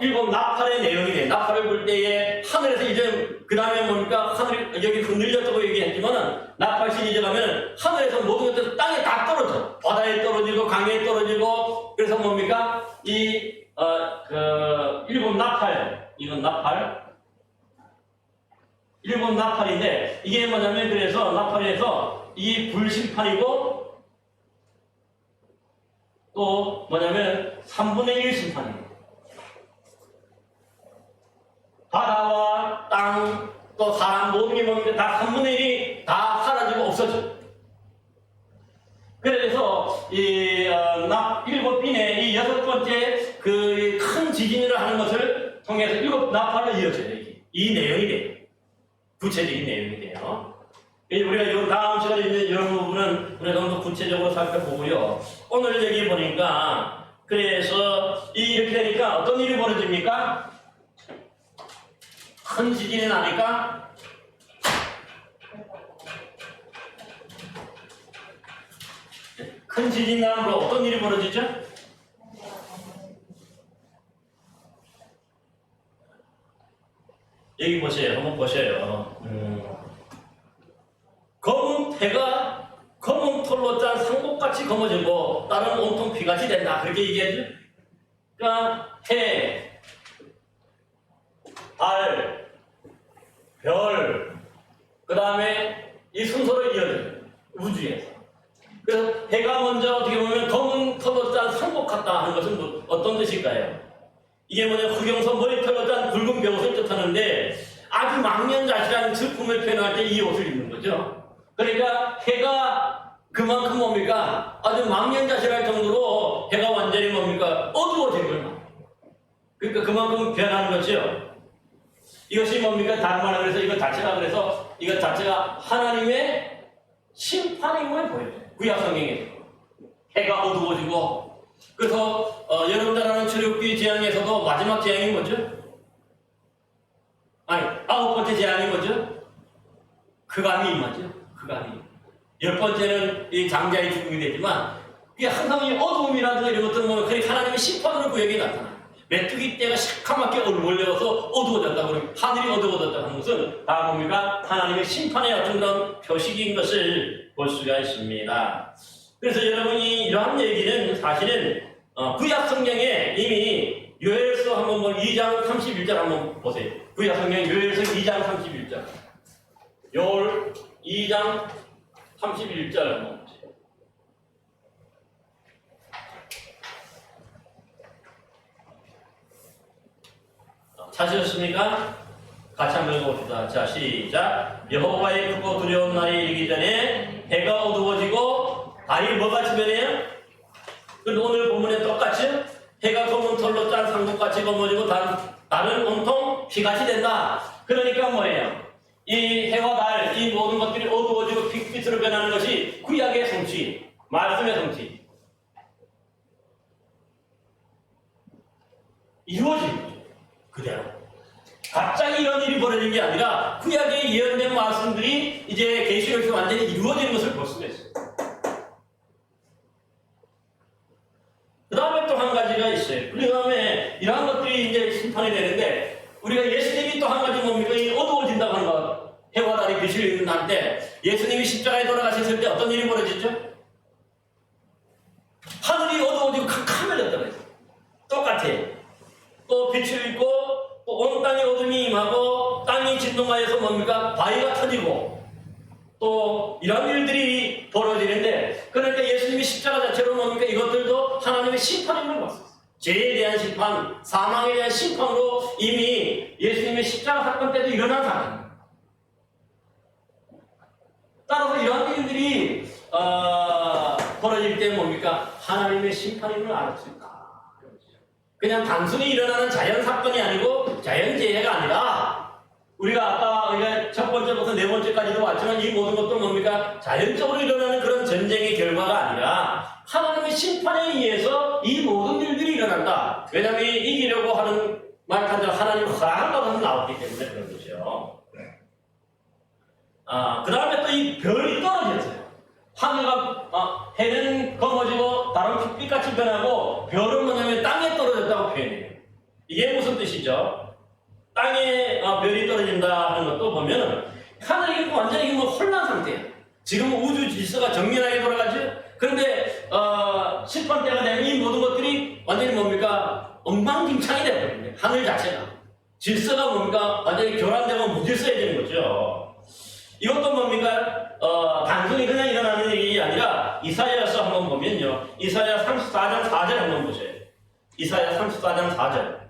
일곱 나팔의 내용이 돼요. 나팔을 불 때에 하늘에서 이제 그 다음에 뭡니까? 하늘이 여기 흔들렸다고 얘기했지만은 나팔 시리즈 가면 하늘에서 모든 것들 땅에 다 떨어져. 바다에 떨어지고 강에 떨어지고 그래서 뭡니까? 이 일곱 나팔 이건 나팔 일곱 나팔인데 이게 뭐냐면 그래서 나팔에서 이 불심판이고 또 뭐냐면 3분의 1 심판이에요. 바다와 땅, 또 사람 모든 게 뭡니까? 다 3분의 1이 다 사라지고 없어져. 그래서 이 일곱 빈의 이 여섯 번째 그 큰 지진을 하는 것을 통해서 일곱 나팔로 이어져요. 이 내용이 돼요. 구체적인 내용이 돼요. 우리가 이 다음 시간에 이제 이런 부분은 우리가 좀 더 구체적으로 살펴보고요. 오늘 여기 보니까 그래서 이렇게 되니까 어떤 일이 벌어집니까? 큰 지진이 나니까 큰 지진 나므로 어떤 일이 벌어지죠? 여기 보세요. 한번 보세요. 검은 태가 검은 털로 짠 상복같이 검어지고 다른 온통 피같이 된다. 그렇게 얘기하죠? 그러니까 해, 달, 별, 그 다음에 이 순서로 이어져요. 우주에서. 그래서 해가 먼저 어떻게 보면 검은 털로 짠 상복 같다 하는 것은 어떤 뜻일까요? 이게 뭐냐면 흑영서 머리털로 짠 굵은 벼옷을 뜻하는데 아주 망연자실한 슬픔을 표현할 때 이 옷을 입는 거죠. 그러니까 해가 그만큼 뭡니까? 아주 망연자실할 정도로 해가 완전히 뭡니까? 어두워진 거예요. 그러니까 그만큼 변하는 거죠. 이것이 뭡니까? 다른 말로 그래서 이거 자체가 그래서 이것 자체가 하나님의 심판임을 보여줘요. 구약 성경에 해가 어두워지고 그래서 여러분 잘 아는 출애굽기 재앙에서도 마지막 재앙이 뭐죠? 아니 아홉 번째 재앙이 뭐죠? 흑암이 임하죠. 흑암이. 열 번째는 이 장자의 죽음이 되지만 이게 항상 이 어두움이라든가 이런 것들은 뭐 하나님의 심판으로 구약에 나타나요. 메뚜기 떼가 시커멓게 얼굴려서 어두워졌다. 그러면 하늘이 어두워졌다 하는 것은 다 뭡니까? 하나님의 심판의 어떤 그런 표식인 것을 볼 수가 있습니다. 그래서 여러분이 이러한 얘기는 사실은 구약 성경에 이미 요엘서 한번 2장 31절 한번 보세요. 구약 성경 요엘서 2장 31절. 요엘 2장 31절 한번 보세요. 찾으셨습니까? 같이 한번 읽어봅시다. 자, 시작. 여호와의 크고 두려운 날이 이르기 전에 해가 어두워지고 달이 뭐같이 변해요? 근데 오늘 본문에 똑같이 해가 검은 털로 짠 상국같이 검어지고 달은 온통 피같이 된다. 그러니까 뭐예요? 이 해와 달, 이 모든 것들이 어두워지고 핑빛으로 변하는 것이 구약의 성취, 말씀의 성취. 이루어진 거죠. 그대로. 갑자기 이런 일이 벌어진 게 아니라 구약에 예언된 말씀들이 이제 계시록에서 완전히 이루어지는 것을 볼 수가 있어요. 그 다음에 또 한 가지가 있어요. 그 다음에 이러한 것들이 이제 심판이 되는데 우리가 예수님이 또 한 가지 뭡니까? 이 어두워진다고 하는 거. 해와 달이 빛을 잃는 날 때 예수님이 십자가에 돌아가셨을 때 어떤 일이 벌어졌죠? 하늘이 어두워지고 캄캄해졌다고 했어요. 똑같아요. 또 빛을 잃고 또 온 땅에 어둠이 임하고 땅이 진동하여서 뭡니까? 바위가 터지고 또 이런 일들이 벌어지는데 그러니까 예수님이 십자가 자체로 뭡니까? 이것들도 하나님의 심판임을 봤어요. 죄에 대한 심판, 사망에 대한 심판으로 이미 예수님의 십자가 사건 때도 일어난 사건입니다. 따라서 이러한 일들이 벌어질 때 뭡니까? 하나님의 심판임을 알았을까? 그냥 단순히 일어나는 자연 사건이 아니고 자연재해가 아니라 우리가 아까 우리가 첫 번째부터 네 번째까지도 왔지만 이 모든 것도 뭡니까? 자연적으로 일어나는 그런 전쟁의 결과가 아니라 하나님의 심판에 의해서 이 모든 일들이 일어난다. 왜냐하면 이기려고 하는 말한대로 하나님 허락한 것은 나왔기 때문에 그런 거죠. 그 다음에 또 이 별이 떨어졌어요. 하늘과 해는 검어지고 다른 빛같이 변하고 별은 뭐냐면 땅에 떨어졌다고 표현해요. 이게 무슨 뜻이죠? 땅에 별이 떨어진다 하는 것도 보면 하늘이 완전히 뭐 혼란 상태예요. 지금 우주 질서가 정밀하게 돌아가죠. 그런데 심판 때가 되면 이 모든 것들이 완전히 뭡니까? 엉망진창이 되거든요. 하늘 자체가 질서가 뭡니까? 완전히 교란되고 무질서해지는 거죠. 이것도 뭡니까? 단순히 그냥 일어나는 일이 아니라 이사야서 한번 보면요. 이사야 34장 4절 한번 보세요. 이사야 34장 4절.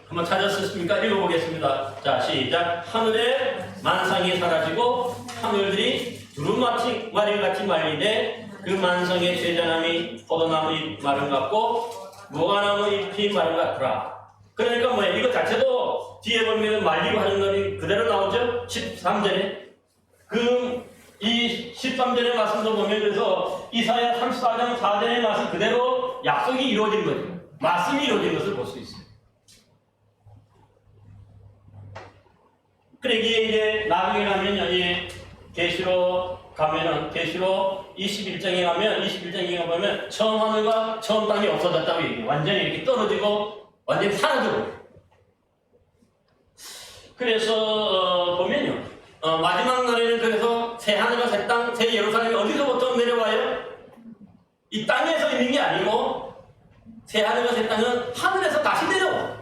한번 찾았습니까? 읽어보겠습니다. 자, 시작. 하늘의 만상이 사라지고 하늘들이 두루마리 같이 말리되 그 만성의 제자나무 포도나무 잎 마른 같고 무화나무 잎이 마른 같더라. 그러니까 뭐야? 이거 자체도 뒤에 보면 말리고 하는 것이 그대로 나오죠? 13절에. 이 13절의 말씀도 보면 그래서 이사야 34장 4절의 말씀 그대로 약속이 이루어진 거죠. 말씀이 이루어진 것을 볼 수 있어요. 그러기에 이제 나중에 가면 여기 계시록 가면은 계시록 21장에 가면 21장에 가보면 처음 하늘과 처음 땅이 없어졌다고 얘기해요. 완전히 이렇게 떨어지고 완전히 사라져버려요. 그래서 보면요. 마지막 날에는 그래서 새 하늘과 새 땅, 새 예루살렘이 어디서부터 내려와요? 이 땅에서 있는 게 아니고 새 하늘과 새 땅은 하늘에서 다시 내려와.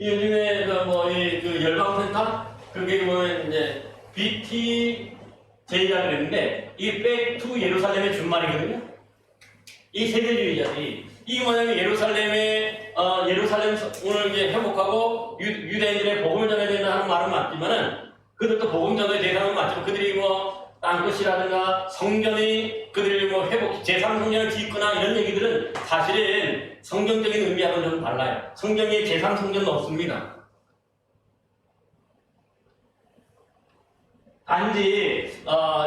요즘에 그 열방센터 그게 보면 이제 BTJ라고 그랬는데 이게 Back to 예루살렘의 준말이거든요. 이 세대주의자들이 이게 뭐냐면 예루살렘 오늘 이제 회복하고 유대인들의 복음을 전해야 된다 하는 말은 맞지만은 그들도 복음 전도의 대상은 맞지만 그들이 뭐 땅끝이라든가 성전이 그들이 뭐 회복 제3성전을 짓거나 이런 얘기들은 사실은 성경적인 의미하고는 좀 달라요. 성경에 제3성전은 없습니다. 단지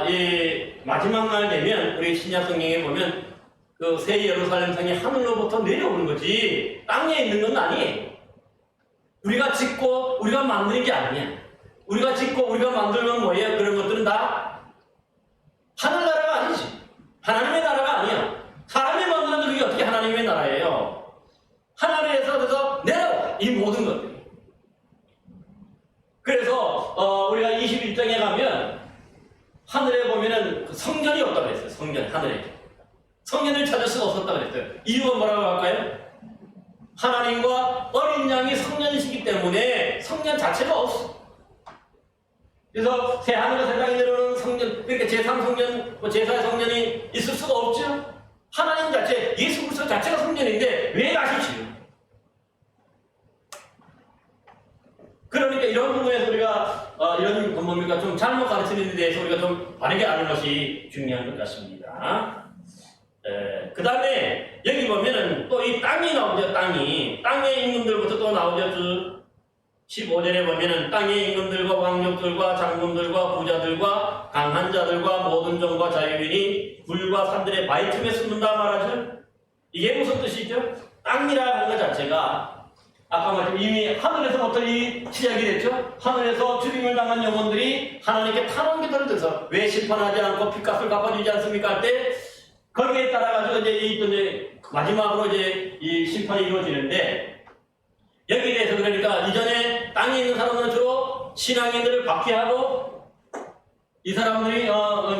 이 마지막 날 되면 우리 신약 성경에 보면 그 새 예루살렘 성이 하늘로부터 내려오는 거지 땅에 있는 건 아니에요. 우리가 짓고 우리가 만드는 게 아니야. 우리가 짓고 우리가 만들면 뭐예요? 그런 것들은 다 하늘나라가 아니지. 하나님의 나라가 아니야. 사람이 만드는 그게 어떻게 하나님의 나라예요? 하나님에서 그래서 내려와 이 모든 것들이. 그래서 우리가 21장에 가면 하늘에 보면은 그 성전이 없다고 했어요. 성전 하늘에 성전을 찾을 수가 없었다고 했어요. 이유가 뭐라고 할까요? 하나님과 어린 양이 성전이시기 때문에 성전 자체가 없어. 그래서 새 하늘과 새 땅에 내려오는 성전, 그러니까 제3성전, 제4의 성전이 있을 수가 없죠. 하나님 자체, 예수 그리스도 자체가 성전인데 왜 가시지요? 그러니까 이런 부분에서 우리가 이런 뭡니까 좀 잘못 가르치는 데 대해서 우리가 좀 바르게 아는 것이 중요한 것 같습니다. 그 다음에 여기 보면은 또 이 땅이 나오죠. 땅의 임금들부터 또 나오죠. 15절에 보면은 땅의 임금들과 왕족들과 장군들과 부자들과 강한 자들과 모든 종과 자유인이 불과 산들의 바위 틈에 숨는다 말하죠. 이게 무슨 뜻이죠? 땅이라는 것 자체가 아까 말씀 이미 하늘에서부터 이 시작이 됐죠. 하늘에서 죽임을 당한 영혼들이 하나님께 탄원기도를 들어서 왜 심판하지 않고 핏값을 갚아주지 않습니까? 할 때 거기에 따라가지고 이제 마지막으로 이제 이 심판이 이루어지는데 여기에 대해서 그러니까 이전에 땅에 있는 사람들은 주로 신앙인들을 박해하고 이 사람들이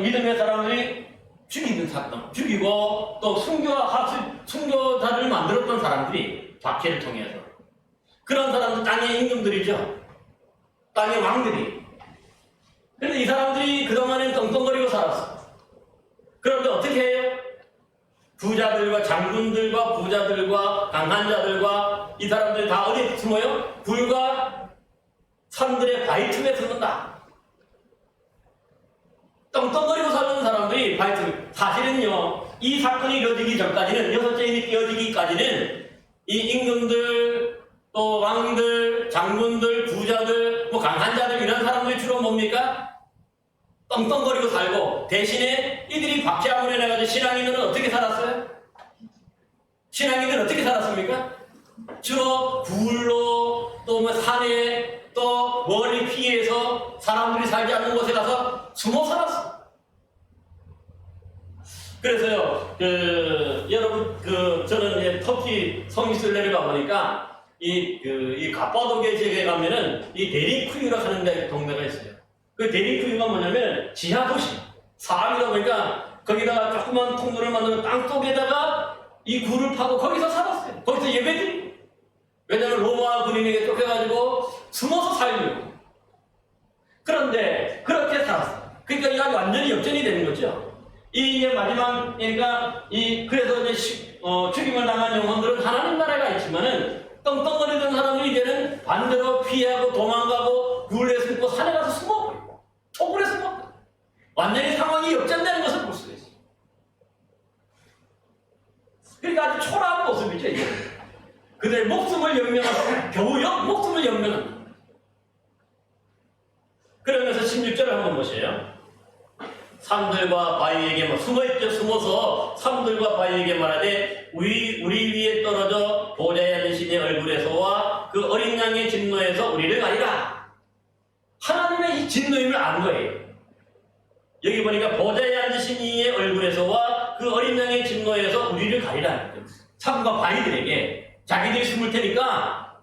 믿음의 사람들이 죽이고 또 순교자를 만들었던 사람들이 박해를 통해서 그런 사람들 땅의 임금들이죠. 땅의 왕들이. 그런데 이 사람들이 그동안엔 떵떵거리고 살았어. 그런데 어떻게 해요? 부자들과 장군들과 부자들과 강한 자들과 이 사람들이 다 어디에 숨어요? 불과 산들의 바위 틈에 숨는다. 떵떵거리고 살던 사람들이 사실은요, 이 사건이 이루어지기 전까지는, 여섯째 인이 띄어지기까지는 이 임금들, 또 왕들, 장군들, 부자들, 뭐 강한 자들 이런 사람들이 주로 뭡니까? 떵떵거리고 살고, 대신에 이들이 박해함으로 인해가지고 신앙인들은 어떻게 살았어요? 신앙인들은 어떻게 살았습니까? 주로 굴로, 또 뭐 산에, 또 멀리 피해서 사람들이 살지 않는 곳에 가서 숨어 살았어. 그래서요, 여러분, 저는 이제 터키 성이슬 내려가 보니까, 이 가파도기아 지역에 가면은, 이 데리쿠유라고 하는 동네가 있어요. 그 데리쿠유가 뭐냐면, 지하도시. 사람이다 보니까, 거기다가 조그만 통로를 만들어 땅 속에다가 이 굴을 파고 거기서 살았어요. 거기서 예배드리고. 왜냐면 로마 군인에게 쫓겨가지고 숨어서 살려고. 그런데 그렇게 살았어요. 그러니까 이게 완전히 역전이 되는 거죠. 이게 마지막, 그러니까 그래서 이제 죽임을 당한 영혼들은 하나님 나라가 있지만은 떵떵거리던 사람들이 이제는 반대로 피하고 도망가고 굴에 숨고 산에 가서 숨어버리고 토굴에 숨어버리고 완전히 상황이 역전되는 것을 볼 수가 있어요. 그러니까 아주 초라한 모습이죠, 이게. 그들의 목숨을 연명하고 겨우 목숨을 연명합니다. 그러면서 16절을 한번 보세요. 산들과 바위에게 숨어있죠. 숨어서 산들과 바위에게 말하되 우리 위에 떨어져 보좌에 앉은 신의 얼굴에서와 그 어린 양의 진노에서 우리를 가리라. 하나님의 이 진노임을 아는 거예요. 여기 보니까 보좌에 앉으신 이의 얼굴에서와 그 어린 양의 진노에서 우리를 가리라. 산과 바위들에게 자기들이 숨을 테니까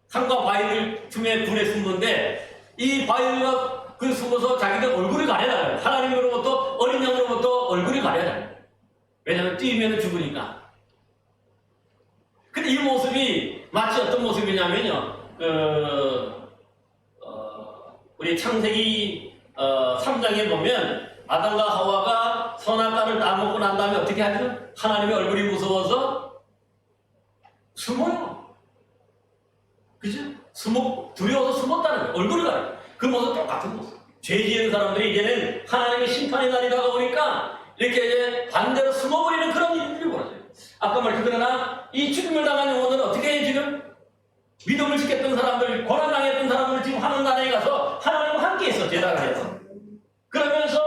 산과 바위들 틈에 굴에 숨는데 이 바위가 그 숨어서 자기들 얼굴을 가려라. 하나님으로부터 어린 양으로부터 얼굴을 가려라. 왜냐하면 뛰면 죽으니까. 근데 이 모습이 마치 어떤 모습이냐면요. 우리 창세기 3장에 보면 아담과 하와가 선악과를 따먹고 난 다음에 어떻게 하죠? 하나님의 얼굴이 무서워서 숨어요. 그죠? 두려워서 숨었다는 거예요. 얼굴을 가려. 그 모습 똑같은 모습. 죄 지은 사람들이 이제는 하나님의 심판의 날이 다가오니까 이렇게 이제 반대로 숨어버리는 그런 일들이 벌어져요. 아까 말했죠. 그러나 이 죽임을 당한 영혼들은 어떻게 해, 지금? 믿음을 지켰던 사람들, 고난당했던 사람들 지금 하는 나라에 가서 하나님과 함께 있어, 제단을 해서. 그러면서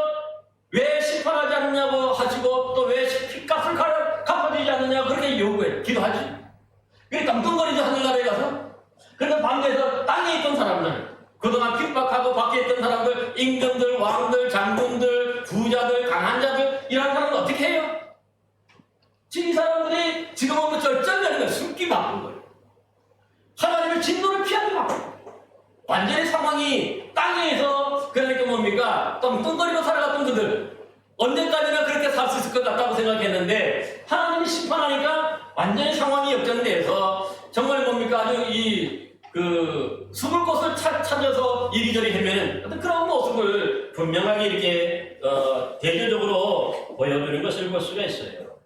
왜 심판하지 않느냐고 하시고 또 왜 핏값을 갚아주지 않느냐고 그렇게 요구해요. 기도하지. 그게 깜깜거리죠, 하늘나라에 가서. 그런데 반대에서 땅에 있던 사람들, 그동안 핍박하고 밖에 있던 사람들, 임금들, 왕들, 장군들, 부자들, 강한 자들, 이런 사람은 어떻게 해요? 지금 이 사람들이 지금은 절정되는 거예요. 숨기 바쁜 거예요. 하나님의 진노를 피하기 바쁜 거예요. 완전히 상황이 땅에서, 그러니까 뭡니까? 떵떵거리고 살아갔던 그들, 언제까지나 그렇게 살 수 있을 것 같다고 생각했는데, 하나님이 심판하니까 완전히 상황이 역전돼서, 정말 뭡니까? 아주 숨을 곳을 찾아서 이리저리 헤매는 어떤 그런 모습을 분명하게 이렇게, 대조적으로 보여주는 것을 볼 수가 있어요.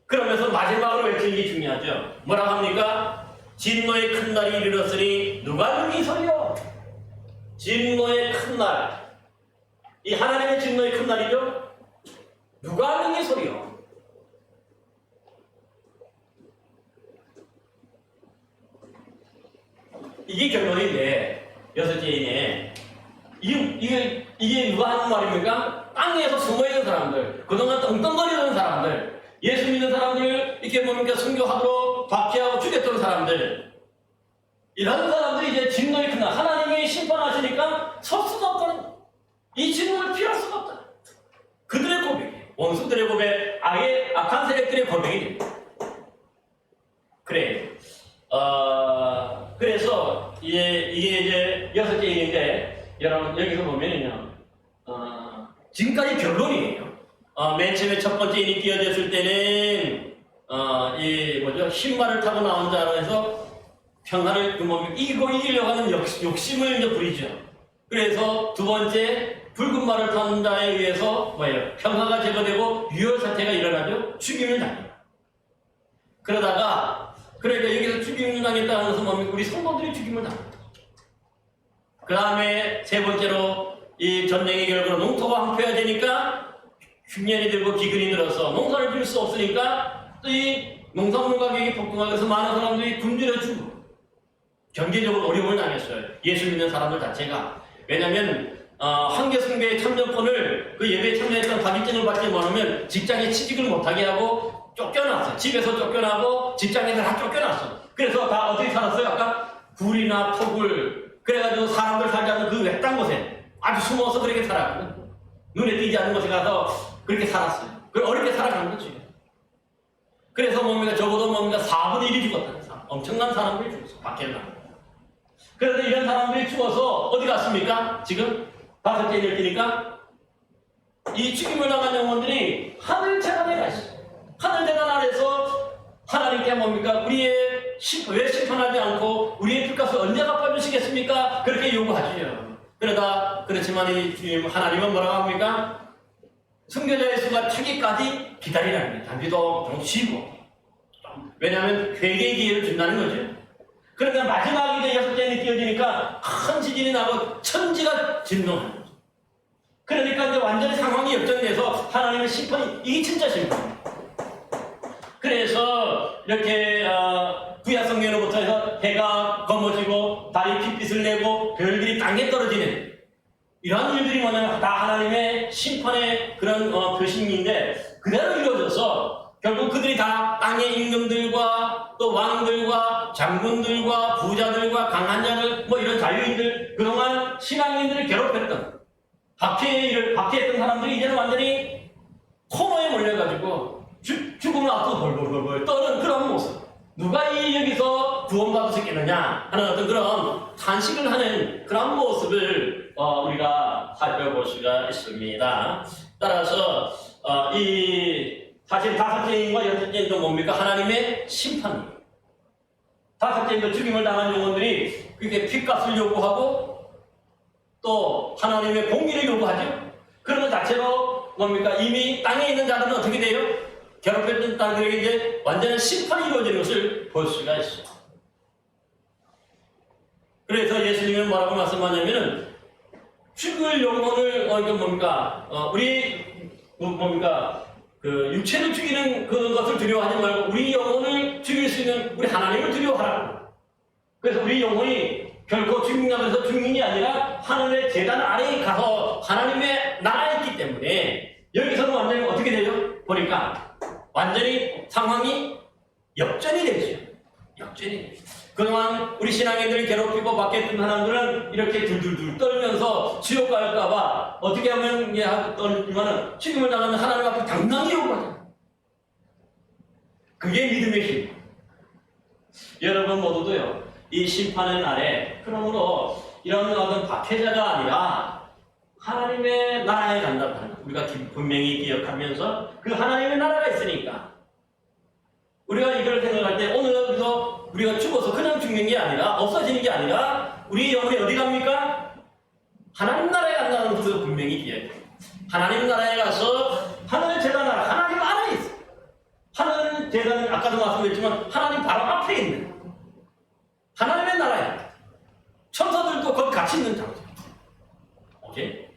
그러면서 마지막으로 외치는 게 중요하죠. 뭐라고 합니까? 진노의 큰 날이 이르렀으니 누가 능히 서리요? 진노의 큰 날. 이 하나님의 진노의 큰 날이죠? 누가 능히 서리요? 이게 결론인데, 여섯째이네. 이게 누가 하는 말입니까? 땅에서 숨어있는 사람들, 그동안 떵떵거리던 사람들, 예수 믿는 사람들, 이렇게 뭡니까? 순교하도록 박해하고 죽였던 사람들, 이런 사람들이 이제 진노의 큰 날, 하나님이 심판하시니까 설 수가 없다는 거예요. 이 진노를 피할 수가 없다. 그들의 고백이에요. 원수들의 고백, 아예 악한 세력들의 고백이 됩니다. 그래. 그래서 이게 이제 여섯째 일인데, 여러분 여기서 보면요, 지금까지 결론이에요. 맨 처음에 첫 번째 일이 끼어졌을 때는 흰말을 타고 나온 자로 해서 평화를 이기려고 하는 욕심을 이제 부리죠. 그래서 두 번째 붉은 말을 타는 자에 의해서 평화가 제거되고 유혈 사태가 일어나죠. 죽임을 당해요. 그러다가 그러니까 여기서 죽임을 당했다는 것은 뭡니까? 우리 성도들이 죽임을 당합니다. 그 다음에 세 번째로 이 전쟁의 결과로 농토가 황폐해야 되니까 흉년이 들고 기근이 들어서 농사를 지을 수 없으니까 또 이 농산물 가격이 폭등하면서 많은 사람들이 굶주려 죽고 경제적으로 어려움을 당했어요. 예수 믿는 사람들 자체가. 왜냐하면 한계승배의 참전권을 그 예배에 참여했던 자격증을 받지 못하면 직장에 취직을 못하게 하고 쫓겨났어. 집에서 쫓겨나고 직장에서 다 쫓겨났어. 그래서 다 어떻게 살았어요? 아까 굴이나 토굴 그래가지고 사람들 살지 않는 그 외딴 곳에 아주 숨어서 그렇게 살았거든. 눈에 띄지 않는 곳에 가서 그렇게 살았어요. 그걸 어렵게 살아가는 거지. 그래서 뭡니까? 적어도 뭡니까? 4분의 1이 죽었다는 사람. 엄청난 사람들이 죽었어. 밖에 나가. 그런데 이런 사람들이 죽어서 어디 갔습니까? 지금 5째 읽으니까 이 죽임을 당한 영혼들이 하늘 재단에 가 있어요. 하늘 재단 아래서 하나님께 뭡니까? 우리의 왜 심판하지 않고 우리의 빚값을 언제 갚아주시겠습니까? 그렇게 요구하지요. 그렇지만 이 주님 하나님은 뭐라고 합니까? 승교자의 수가 차기까지 기다리라는 거예요. 잠시도 좀 쉬고. 왜냐하면 회개의 기회를 준다는 거죠. 그러니까 마지막이 이제 6째에 끼어지니까 큰 지진이 나고 천지가 진동하는 거죠. 그러니까 이제 완전히 상황이 역전돼서 하나님의 심판이 이게 진짜 심판입니다. 그래서 이렇게 구약성경으로부터 해서 해가 검어지고 달이 핏빛을 내고 별들이 땅에 떨어지는 이러한 일들이 뭐냐면 다 하나님의 심판의 그런 표식인데 그대로 이루어져서 결국 그들이 다 땅의 임금들과 또 왕들과 장군들과 부자들과 강한 자들 뭐 이런 자유인들 그동안 신앙인들을 괴롭혔던 박해했던 사람들이 이제는 완전히 코너에 몰려가지고 죽음을 앞두고 벌벌벌 떠는 그런 모습. 누가 여기서 구원받을 수 있겠느냐 하는 어떤 그런 탄식을 하는 그런 모습을 우리가 살펴볼 수가 있습니다. 따라서 사실 5째인과 6째인도 뭡니까? 하나님의 심판입니다. 5째인도 죽임을 당한 영혼들이 그게 핏값을 요구하고 또 하나님의 공의를 요구하죠. 그런 것 자체로 뭡니까? 이미 땅에 있는 자들은 어떻게 돼요? 괴롭혔던 딸들에게 이제 완전한 심판이 이루어지는 것을 볼 수가 있어요. 그래서 예수님은 뭐라고 말씀하냐면은 죽을 영혼을 그 육체를 죽이는 그 것을 두려워하지 말고 우리 영혼을 죽일 수 있는 우리 하나님을 두려워하라고. 그래서 우리 영혼이 결코 죽는다면서 죽는 게 아니라 하늘의 제단 아래에 가서 하나님의 나라에 있기 때문에 여기서는 완전히 어떻게 되죠? 보니까 완전히 상황이 역전이 되죠. 역전이 되죠. 그동안 우리 신앙인들이 괴롭히고 받겠던 사람들은 이렇게 둘둘둘 떨면서 지옥 갈까봐 어떻게 하면 떨지만은 죽임을 당하는 하나님 앞에 당당히 요구하죠. 그게 믿음의 힘. 여러분 모두도요, 이 심판의 날에 그러므로 이런 어떤 박해자가 아니라 하나님의 나라에 간다고 하는 것. 우리가 분명히 기억하면서 그 하나님의 나라가 있으니까 우리가 이걸 생각할 때 오늘 여기서 우리가 죽어서 그냥 죽는 게 아니라 없어지는 게 아니라 우리 영혼이 어디 갑니까? 하나님 나라에 간다는 것을 분명히 기억해요. 하나님 나라에 가서 하늘 제단 나라, 하나님 안에 있어. 하늘 제단은 아까도 말씀드렸지만 하나님 바로 앞에 있는 하나님의 나라에 천사들도 거기 같이 있는 장소. 오케이?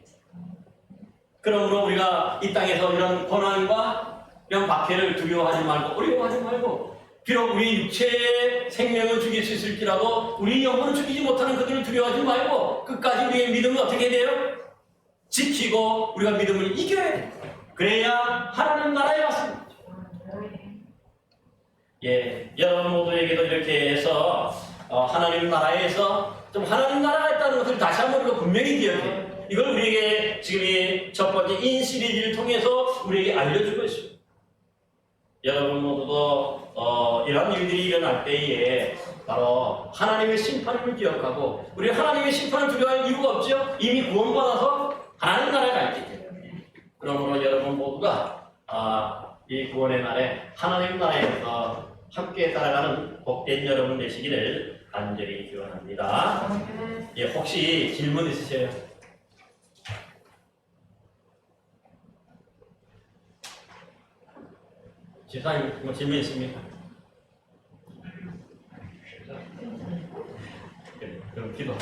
그러므로 우리가 이 땅에서 이런 고난과 이런 박해를 두려워하지 말고 어려워하지 말고 비록 우리 육체의 생명을 죽일 수 있을지라도 우리 영혼을 죽이지 못하는 그들을 두려워하지 말고 끝까지 우리의 믿음을 어떻게 돼요? 지키고 우리가 믿음을 이겨야 돼요. 그래야 하나님 나라에 왔습니다. 예, 여러분 모두에게도 이렇게 해서 하나님 나라에서 좀 하나님 나라가 있다는 것을 다시 한번 우리가 분명히 기억해요. 이걸 우리에게 지금 이 첫 번째 인 시리즈를 통해서 우리에게 알려주고 있습니다. 여러분 모두도 이런 일들이 일어날 때에 바로 하나님의 심판을 기억하고 우리 하나님의 심판을 두려워할 이유가 없죠. 이미 구원받아서 하나님 나라에 가 있기 때문에. 그러므로 여러분 모두가 이 구원의 날에 하나님 나라에서 함께 따라가는 복된 여러분 되시기를 간절히 기원합니다. 예, 혹시 질문 있으세요? 집사님, 뭐 질문 있습니까? 그럼 기도.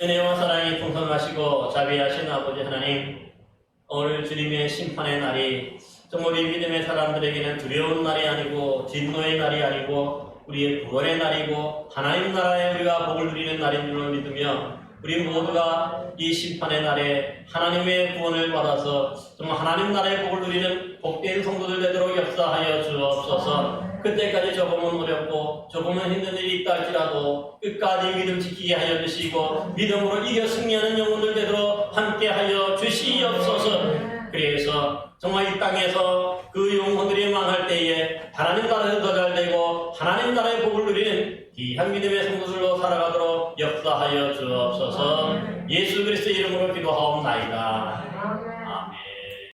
은혜와 사랑이 풍성하시고 자비하신 아버지 하나님, 오늘 주님의 심판의 날이 정말 우리 믿음의 사람들에게는 두려운 날이 아니고 진노의 날이 아니고 우리의 구원의 날이고 하나님 나라에 우리가 복을 누리는 날인 줄을 믿으며 우리 모두가 이 심판의 날에 하나님의 구원을 받아서 정말 하나님 나라의 복을 누리는 복된 성도들 되도록 역사하여 주옵소서. 그때까지 조금은 어렵고 조금은 힘든 일이 있다 할지라도 끝까지 믿음 지키게 하여 주시고 믿음으로 이겨 승리하는 영혼들 되도록 함께 하여 주시옵소서. 그래서 정말 이 땅에서 그 영혼들이 망할 때에 하나님 나라에서 더 잘되고 하나님 나라의 복을 누리는 귀한 믿음의 성도들로 살아가도록 역사하여 주옵소서. 예수 그리스도의 이름으로 기도하옵나이다.